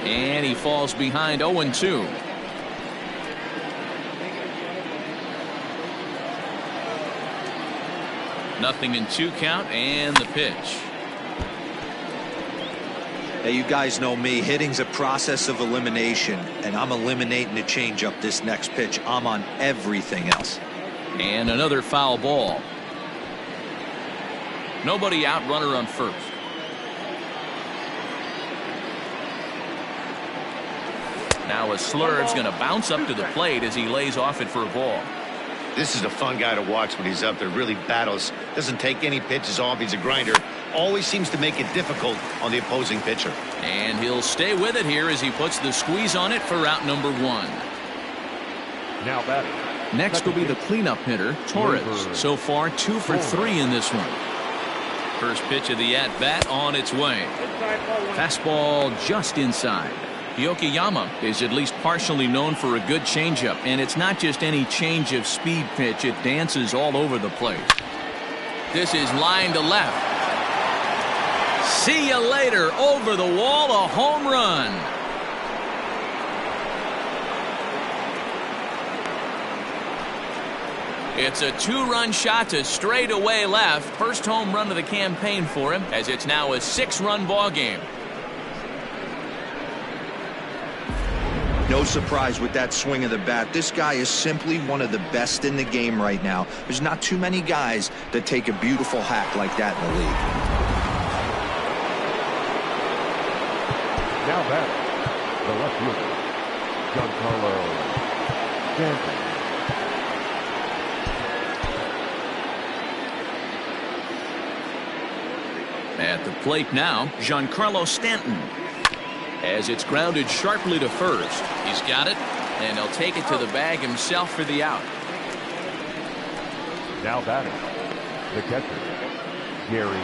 And he falls behind 0-2. Nothing in 2 count, and the pitch. Hey, you guys know me. Hitting's a process of elimination, and I'm eliminating the changeup this next pitch. I'm on everything else. And another foul ball. Nobody out, runner on first. Now a Slurve's going to bounce up to the plate as he lays off it for a ball. This is a fun guy to watch when he's up there. Really battles. Doesn't take any pitches off. He's a grinder. Always seems to make it difficult on the opposing pitcher. And he'll stay with it here as he puts the squeeze on it for out number 1. Now batting. Next will be the cleanup hitter, Torres. So far 2 for 3 in this one. First pitch of the at-bat on its way. Fastball just inside. Yokoyama is at least partially known for a good changeup, and it's not just any change of speed pitch. It dances all over the place. This is line to left. See you later. Over the wall, a home run. It's a 2-run shot to straightaway left. First home run of the campaign for him, as it's now a 6-run ball game. No surprise with that swing of the bat. This guy is simply one of the best in the game right now. There's not too many guys that take a beautiful hack like that in the league. Now batting. The left fielder, Giancarlo Stanton. At the plate now, Giancarlo Stanton. As it's grounded sharply to first. He's got it, and he'll take it to the bag himself for the out. Now batting, the catcher, Gary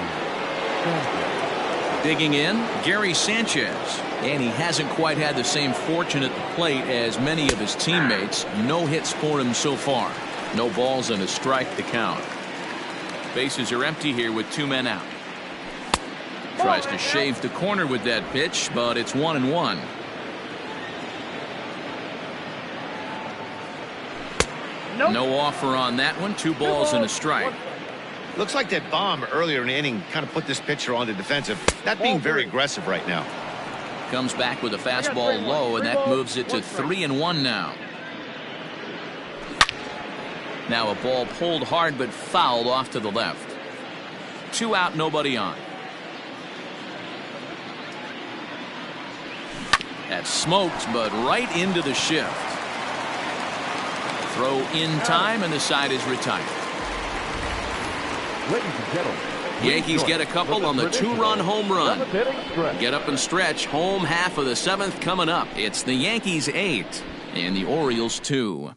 Sanchez. Digging in, Gary Sanchez. And he hasn't quite had the same fortune at the plate as many of his teammates. No hits for him so far. No balls and a strike to count. Bases are empty here with 2 men out. Tries to shave the corner with that pitch, but it's 1-1. No offer on that one. 2 balls and a strike. Looks like that bomb earlier in the inning kind of put this pitcher on the defensive. Not being very aggressive right now. Comes back with a fastball low, and that moves it to 3-1 now. Now a ball pulled hard but fouled off to the left. 2 out, nobody on. That's smoked, but right into the shift. Throw in time, and the side is retired. Ladies and gentlemen, Yankees get a couple on the 2-run home run. Get up and stretch. Home half of the 7th coming up. It's the Yankees 8 and the Orioles 2.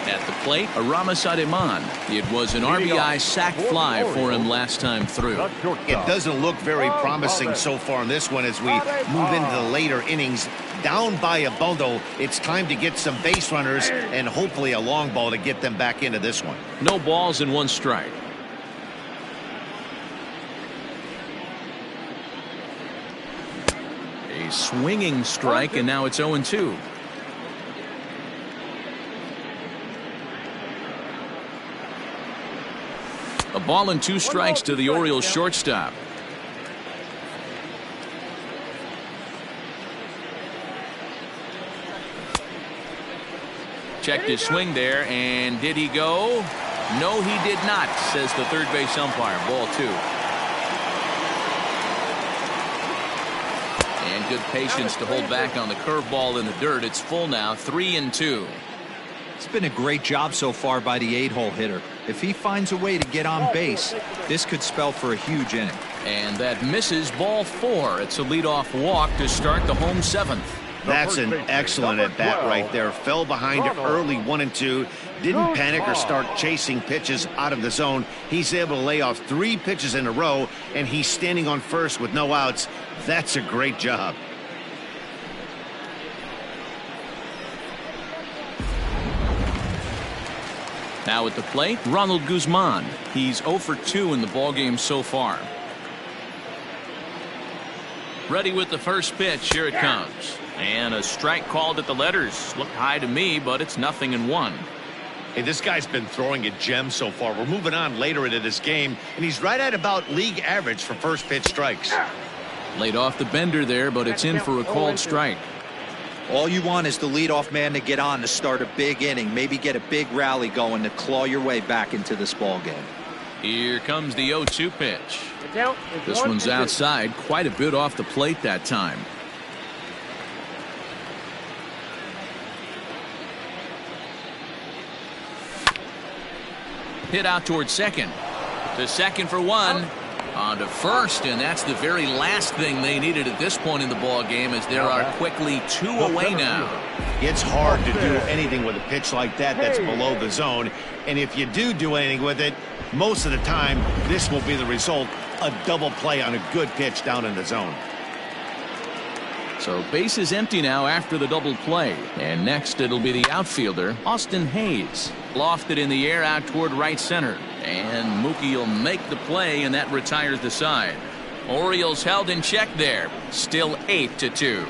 At the plate, Aramis Ademan. It was an RBI sac fly for him last time through. It doesn't look very promising so far in this one as we move into the later innings. Down by a bundle, it's time to get some base runners and hopefully a long ball to get them back into this one. No balls and 1 strike. A swinging strike, and now it's 0-2. A ball and 2 strikes to the Orioles shortstop. Checked his swing there, and did he go? No, he did not, says the third base umpire. Ball 2. And good patience to hold back on the curveball in the dirt. It's full now, 3-2. It's been a great job so far by the 8-hole hitter. If he finds a way to get on base, this could spell for a huge inning. And that misses, ball 4. It's a leadoff walk to start the home 7th. That's an excellent at-bat right there. Fell behind early 1-2. Didn't panic or start chasing pitches out of the zone. He's able to lay off 3 pitches in a row, and he's standing on first with no outs. That's a great job. Now at the plate, Ronald Guzman. He's 0 for 2 in the ballgame so far. Ready with the first pitch. Here it comes. And a strike called at the letters. Looked high to me, but it's 0-1. Hey, this guy's been throwing a gem so far. We're moving on later into this game, and he's right at about league average for first pitch strikes. Laid off the bender there, but it's in for a called strike. All you want is the leadoff man to get on to start a big inning, maybe get a big rally going to claw your way back into this ball game. Here comes the 0-2 pitch. This one's outside, quite a bit off the plate that time. Hit out towards second. To second for 1. On to first, and that's the very last thing they needed at this point in the ball game, as there are quickly 2 away now. It's hard to do anything with a pitch like that that's below the zone, and if you do anything with it, most of the time this will be the result, a double play on a good pitch down in the zone. So base is empty now after the double play, and next it'll be the outfielder Austin Hayes. Lofted in the air out toward right center, and Mookie will make the play, and that retires the side. Orioles held in check there, still 8-2.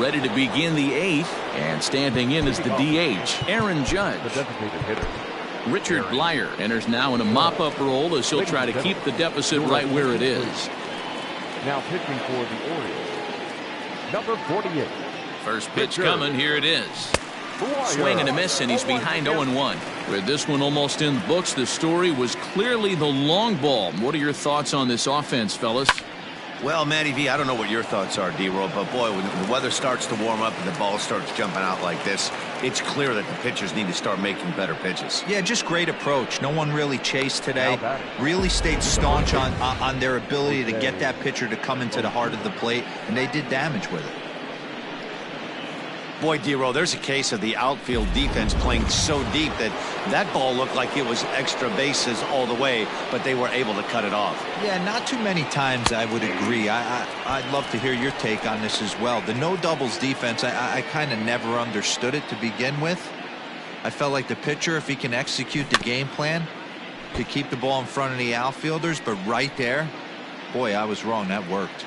Ready to begin the 8th, and standing in is the DH, Aaron Judge. The designated hitter. Richard Blyer enters now in a mop-up role as he'll try to keep the deficit right where it is. Now pitching for the Orioles, number 48. First pitch coming, here it is. Swing and a miss, and he's behind 0-1. With this one almost in the books, the story was clearly the long ball. What are your thoughts on this offense, fellas? Well, Matty V, I don't know what your thoughts are, D-Roll, but boy, when the weather starts to warm up and the ball starts jumping out like this, it's clear that the pitchers need to start making better pitches. Yeah, just great approach. No one really chased today. Really stayed staunch on their ability to get that pitcher to come into the heart of the plate, and they did damage with it. Boy, D-Roll, there's a case of the outfield defense playing so deep that that ball looked like it was extra bases all the way, but they were able to cut it off. Yeah, not too many times I would agree. I'd love to hear your take on this as well. The no doubles defense, I kind of never understood it to begin with. I felt like the pitcher, if he can execute the game plan, could keep the ball in front of the outfielders, but right there, boy, I was wrong. That worked.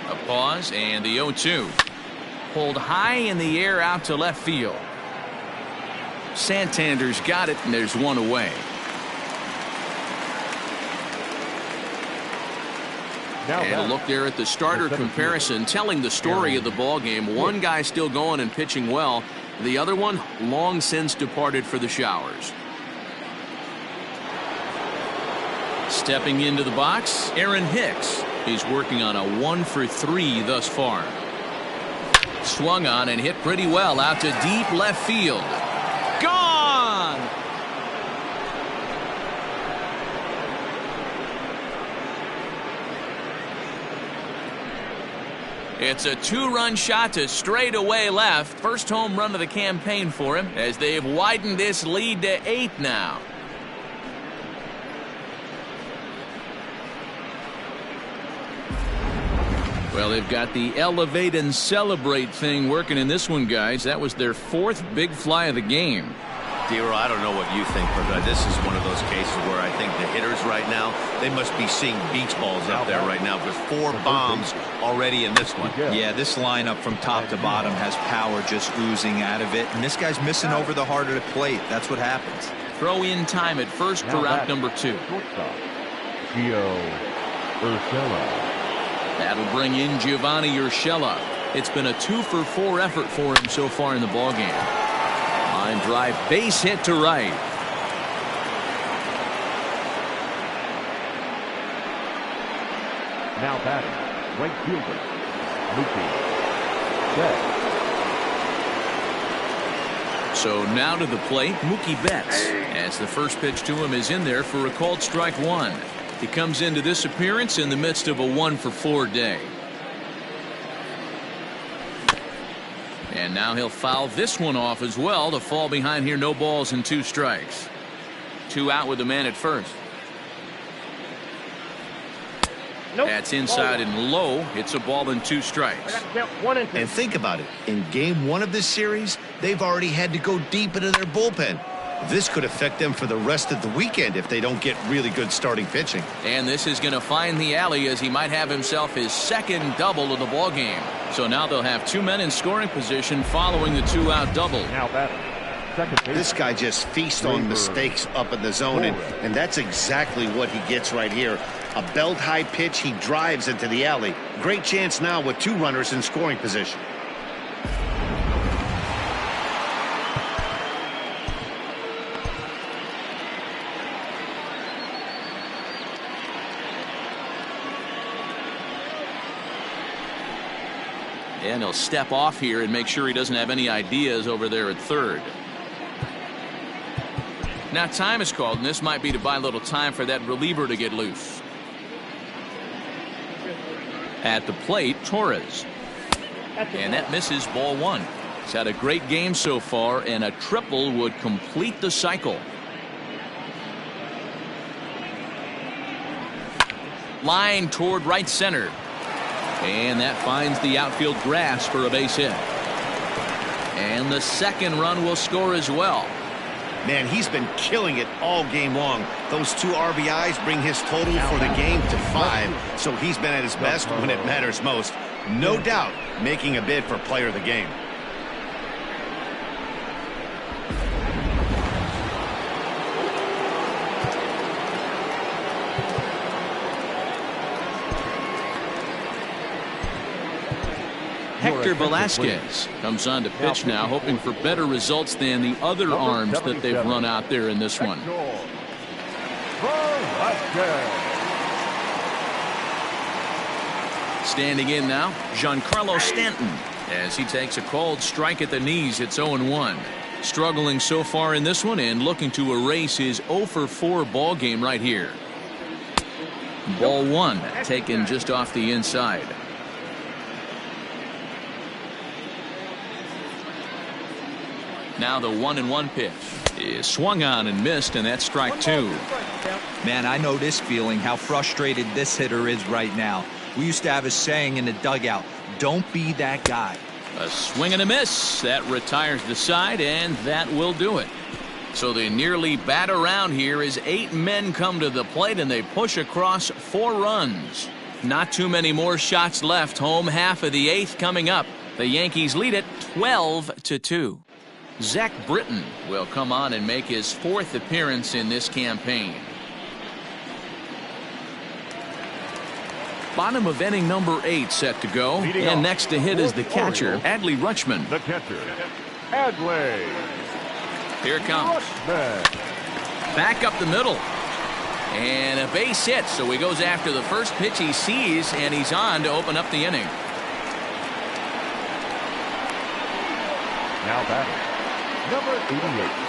A pause and the 0-2. Pulled high in the air out to left field. Santander's got it, and there's one away. And a look there at the starter comparison, telling the story of the ball game. One guy still going and pitching well. The other one long since departed for the showers. Stepping into the box, Aaron Hicks. He's working on a 1-for-3 thus far. Swung on and hit pretty well out to deep left field. Gone! It's a 2-run shot to straightaway left. First home run of the campaign for him as they've widened this lead to 8 now. Well, they've got the elevate and celebrate thing working in this one, guys. That was their 4th big fly of the game. D-Roll, I don't know what you think, but this is one of those cases where I think the hitters right now, they must be seeing beach balls up there right now with 4 bombs already in this one. Yeah, this lineup from top to bottom has power just oozing out of it, and this guy's missing over the heart of the plate. That's what happens. Throw in time at first for route number 2. Gio Urshela. That'll bring in Giovanni Urshela. It's been a 2-for-4 effort for him so far in the ballgame. Line drive, base hit to right. Now batting, right fielder, Mookie Betts. So now to the plate, Mookie Betts, as the first pitch to him is in there for a called strike 1. He comes into this appearance in the midst of a 1-for-4 day. And now he'll foul this one off as well to fall behind here. No balls and 2 strikes. 2 out with the man at first. Nope. That's inside and low. It's a ball and 2 strikes. And think about it. In game 1 of this series, they've already had to go deep into their bullpen. This could affect them for the rest of the weekend if they don't get really good starting pitching. And this is going to find the alley as he might have himself his 2nd double of the ball game. So now they'll have 2 men in scoring position following the 2-out double. Now batting, second base. This guy just feasts on mistakes up in the zone, and that's exactly what he gets right here. A belt-high pitch, he drives into the alley. Great chance now with 2 runners in scoring position. And he'll step off here and make sure he doesn't have any ideas over there at third. Now time is called, and this might be to buy a little time for that reliever to get loose. At the plate, Torres. And that misses, ball 1. He's had a great game so far, and a triple would complete the cycle. Line toward right center. And that finds the outfield grass for a base hit. And the 2nd run will score as well. Man, he's been killing it all game long. Those 2 RBIs bring his total for the game to 5. So he's been at his best when it matters most. No doubt making a bid for player of the game. Hector Velasquez comes on to pitch now, hoping for better results than the other arms that they've run out there in this one. Standing in now, Giancarlo Stanton, as he takes a called strike at the knees. It's 0-1. Struggling so far in this one and looking to erase his 0-for-4 ball game right here. Ball one, taken just off the inside. Now the 1-1 pitch is swung on and missed, and that's strike two. Man, I know this feeling, how frustrated this hitter is right now. We used to have a saying in the dugout, don't be that guy. A swing and a miss. That retires the side, and that will do it. So they nearly bat around here as 8 men come to the plate, and they push across 4 runs. Not too many more shots left. Home half of the 8th coming up. The Yankees lead it 12-2. Zach Britton will come on and make his 4th appearance in this campaign. Bottom of inning number 8 set to go. And next to hit is the catcher, Adley Rutschman. The catcher, Adley. Here it comes. Back up the middle. And a base hit. So he goes after the first pitch he sees, and he's on to open up the inning. Now batting, number 88.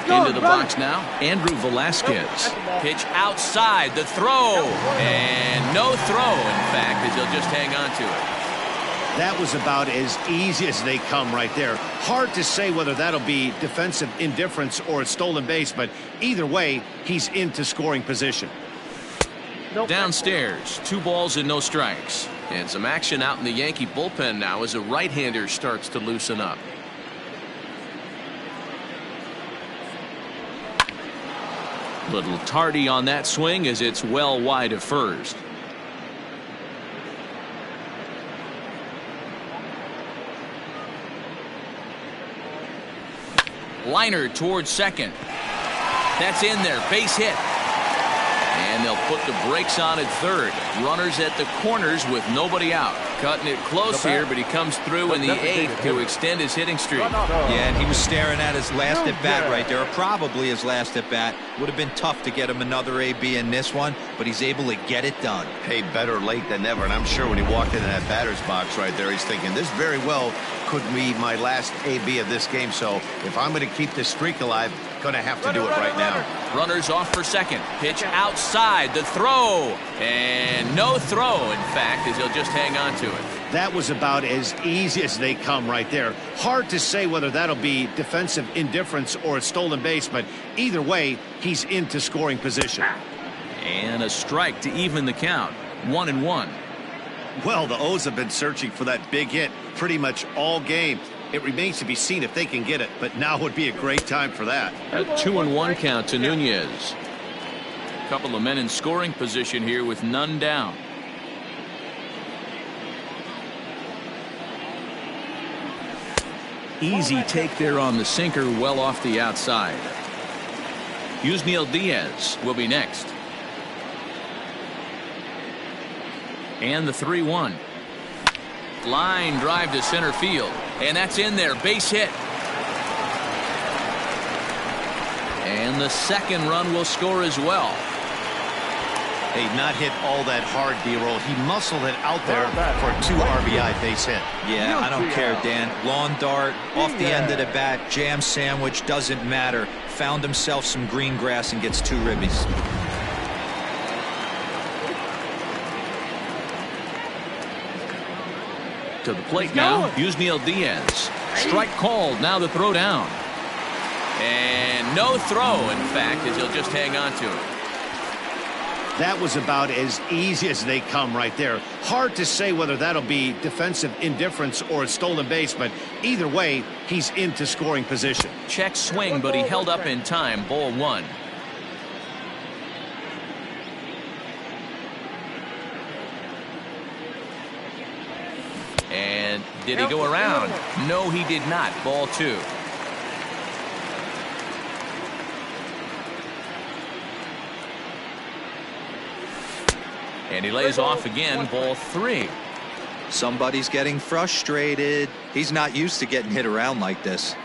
Into the box now, Andrew Velasquez. Pitch outside, the throw, and no throw, in fact, as he'll just hang on to it. That was about as easy as they come right there. Hard to say whether that'll be defensive indifference or a stolen base, but either way, he's into scoring position. Downstairs, 2 balls and no strikes. And some action out in the Yankee bullpen now as a right-hander starts to loosen up. Little tardy on that swing as it's well wide of first. Liner towards second. That's in there. Base hit. And they'll put the brakes on at third. Runners at the corners with nobody out. Cutting it close here, but he comes through in the 8th to extend his hitting streak. Yeah, and he was staring at his last at bat right there, or probably his last at bat. Would have been tough to get him another AB in this one, but he's able to get it done. Hey, better late than never. And I'm sure when he walked into that batter's box right there, he's thinking, this very well could be my last AB of this game. So if I'm going to keep this streak alive, going to have to do it right now. Runners off for second. Pitch outside, the throw, and no throw, in fact, as he'll just hang on to it. That was about as easy as they come right there. Hard to say whether that'll be defensive indifference or a stolen base, but either way, he's into scoring position. And a strike to even the count. 1-1. Well, the O's have been searching for that big hit pretty much all game. It remains to be seen if they can get it, but now would be a great time for that. A 2-1 count to Nunez. A couple of men in scoring position here with none down. Easy take there on the sinker, well off the outside. Yusniel Diaz will be next. And the 3-1. Line drive to center field. And that's in there. Base hit. And the second run will score as well. Hey, not hit all that hard, D-roll. He muscled it out there for a 2 RBI base hit. Yeah, I don't care, Dan. Lawn dart, off the end of the bat, jam sandwich, doesn't matter. Found himself some green grass and gets 2 ribbies. To the plate now, Yusniel Diaz. Strike called, now the throw down. And no throw, in fact, as he'll just hang on to it. That was about as easy as they come right there. Hard to say whether that'll be defensive indifference or a stolen base, but either way, he's into scoring position. Check swing, but he held up in time. Ball 1. And did he go around? No, he did not. Ball 2. And he lays off again. Ball 3. Somebody's getting frustrated. He's not used to getting hit around like this.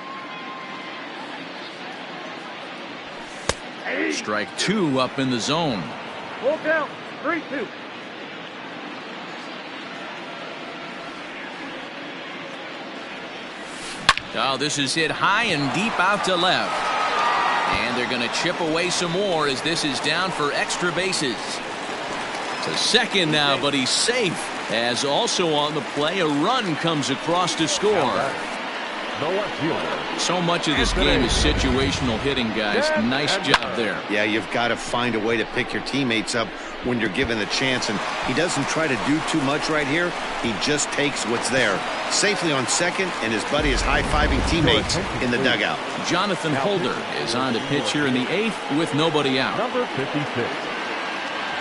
Strike two up in the zone. Full count. 3-2. Oh, this is hit high and deep out to left. And they're going to chip away some more as this is down for extra bases. To second now, but he's safe. As also on the play, a run comes across to score. So much of this game is situational hitting, guys. Nice job there. Yeah, you've got to find a way to pick your teammates up when you're given the chance, and he doesn't try to do too much right here. He just takes what's there. Safely on second, and his buddy is high-fiving teammates in the dugout. Jonathan Holder is on to pitch here in the 8th with nobody out. Number 56,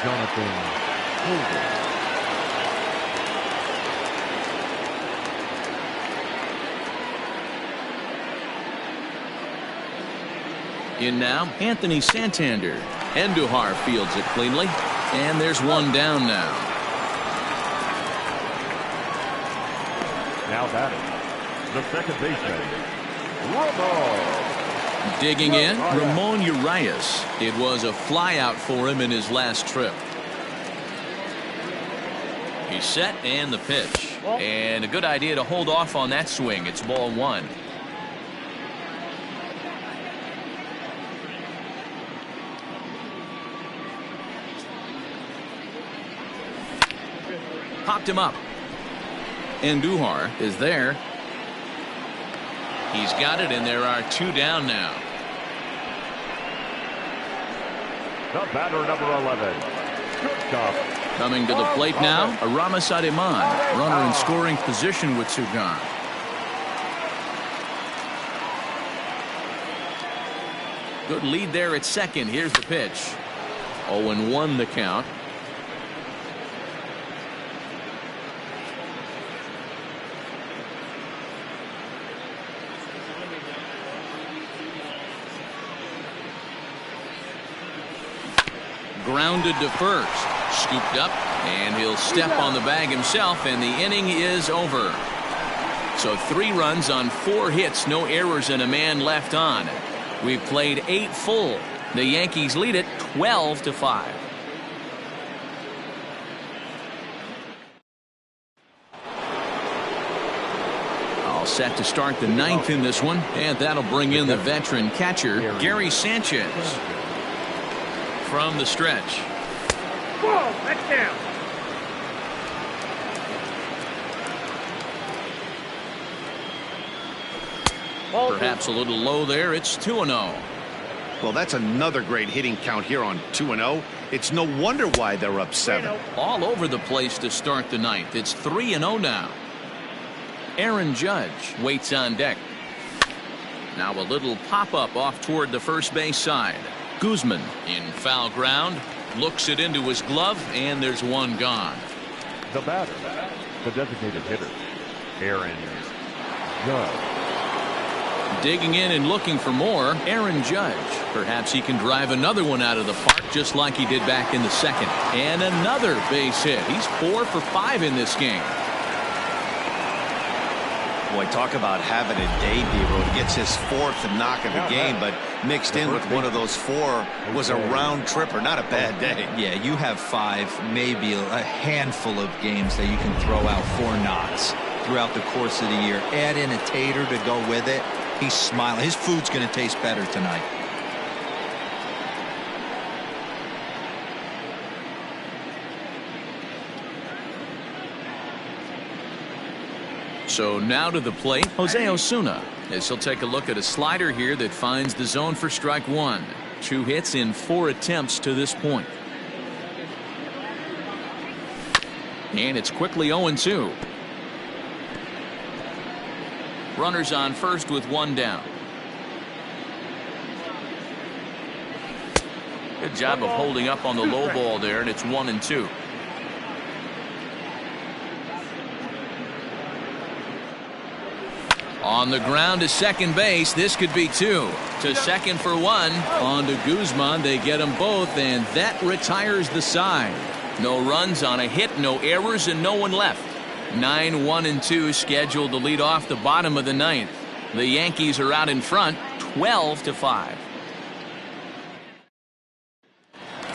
Jonathan Holder. In now, Anthony Santander. Andujar fields it cleanly. And there's one down now. Now batting, the second baseman, Ramon. Digging in, Ramon Urias. It was a flyout for him in his last trip. He's set and the pitch. And a good idea to hold off on that swing. It's ball one. Popped him up. Andujar is there. He's got it, and there are two down now. The batter, number 11, shortstop. Coming to the plate now, Aramis Ademan, runner in scoring position with two gone. Good lead there at second. Here's the pitch. 0-1 the count. Grounded to first, scooped up, and he'll step on the bag himself, and the inning is over. So 3 runs on 4 hits, no errors, and a man left on. We've played 8 full. The Yankees lead it 12-5. All set to start the 9th in this one, and that'll bring in the veteran catcher, Gary Sanchez. From the stretch. Ball, that's down. Perhaps a little low there. It's 2-0. Well, that's another great hitting count here on 2-0. It's no wonder why they're up 7. All over the place to start the 9th. It's 3-0 now. Aaron Judge waits on deck. Now a little pop-up off toward the first base side. Guzman in foul ground, looks it into his glove, and there's one gone. The batter, the designated hitter, Aaron Judge. Digging in and looking for more, Aaron Judge. Perhaps he can drive another one out of the park just like he did back in the second. And another base hit. He's 4 for 5 in this game. Boy, talk about having a day, D-Road. He gets his 4th knock of the game, but mixed in with one of those 4 was a round tripper. Not a bad day. Yeah, you have 5, maybe a handful of games that you can throw out 4 knocks throughout the course of the year. Add in a tater to go with it. He's smiling. His food's going to taste better tonight. So now to the plate, Jose Osuna, as he'll take a look at a slider here that finds the zone for strike 1. 2 hits in 4 attempts to this point. And it's quickly 0-2. Runners on first with 1 down. Good job of holding up on the low ball there, and it's 1-2. On the ground to second base. This could be 2. To second for 1. On to Guzman. They get them both, and that retires the side. No runs on a hit, no errors, and no one left. 9-1-2 scheduled to lead off the bottom of the 9th. The Yankees are out in front, 12-5.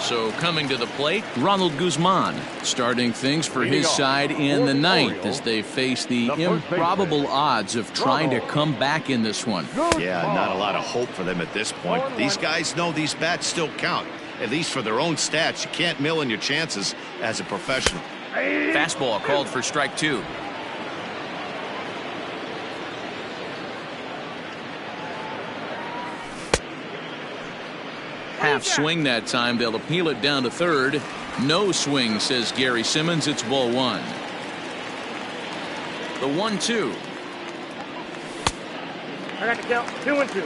So coming to the plate, Ronald Guzman, starting things for his side in the ninth as they face the improbable odds of trying to come back in this one. Yeah, not a lot of hope for them at this point. These guys know these bats still count, at least for their own stats. You can't mill in your chances as a professional. Fastball called for strike 2. Half swing that time. They'll appeal it down to third. No swing, says Gary Simmons. It's ball 1. The 1-2. I got to count 2-2.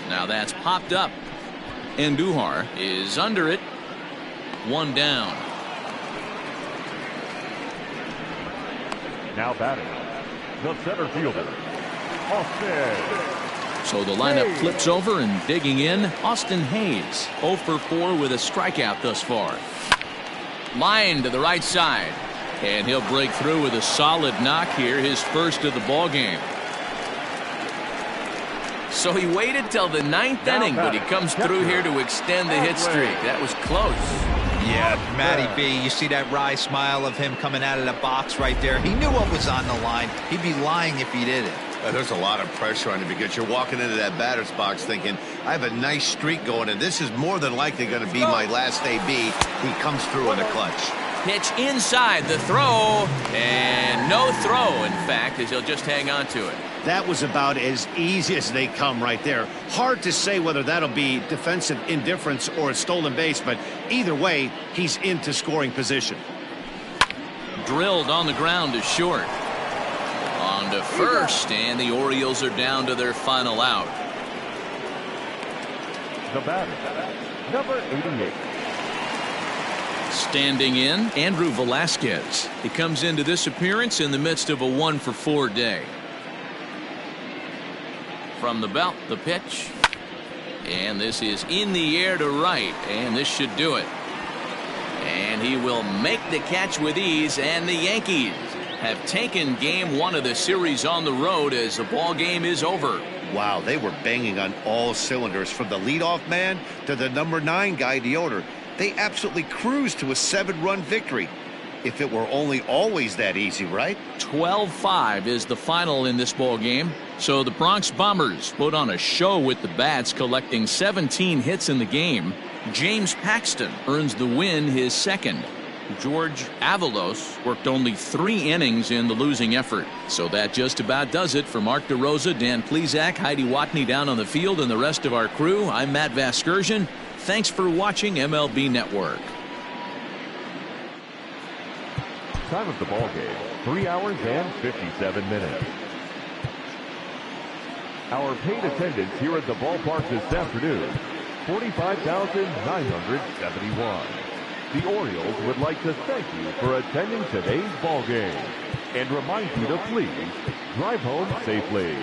Now that's popped up. Andujar is under it. 1 down. Now batting, the center fielder, Austin. So the lineup flips over, and digging in, Austin Hayes. 0 for 4 with a strikeout thus far. Line to the right side. And he'll break through with a solid knock here, his first of the ball game. So he waited till the 9th inning, but he comes through here to extend the hit streak. That was close. Yeah, Matty B, you see that wry smile of him coming out of the box right there. He knew what was on the line. He'd be lying if he didn't. There's a lot of pressure on you because you're walking into that batter's box thinking, I have a nice streak going, and this is more than likely going to be my last AB. He comes through in the clutch. Pitch inside, the throw, and no throw, in fact, as he'll just hang on to it. That was about as easy as they come right there. Hard to say whether that'll be defensive indifference or a stolen base, but either way, he's into scoring position. Drilled on the ground to short. On to first, and the Orioles are down to their final out. The batter, number 88. Standing in, Andrew Velasquez. He comes into this appearance in the midst of a 1 for 4 day. From the belt, the pitch. And this is in the air to right, and this should do it. And he will make the catch with ease, and the Yankees have taken game 1 of the series on the road as the ball game is over. Wow, they were banging on all cylinders, from the leadoff man to the number 9 guy, the owner. They absolutely cruised to a 7-run victory. If it were only always that easy, right? 12-5 is the final in this ball game. So the Bronx Bombers put on a show with the bats, collecting 17 hits in the game. James Paxton earns the win, his second. George Avalos worked only 3 innings in the losing effort. So that just about does it. For Mark DeRosa, Dan Plesac, Heidi Watney down on the field, and the rest of our crew, I'm Matt Vasgersian. Thanks for watching MLB Network. Time of the ball game, 3 hours and 57 minutes. Our paid attendance here at the ballpark this afternoon, 45,971. The Orioles would like to thank you for attending today's ball game and remind you to please drive home safely.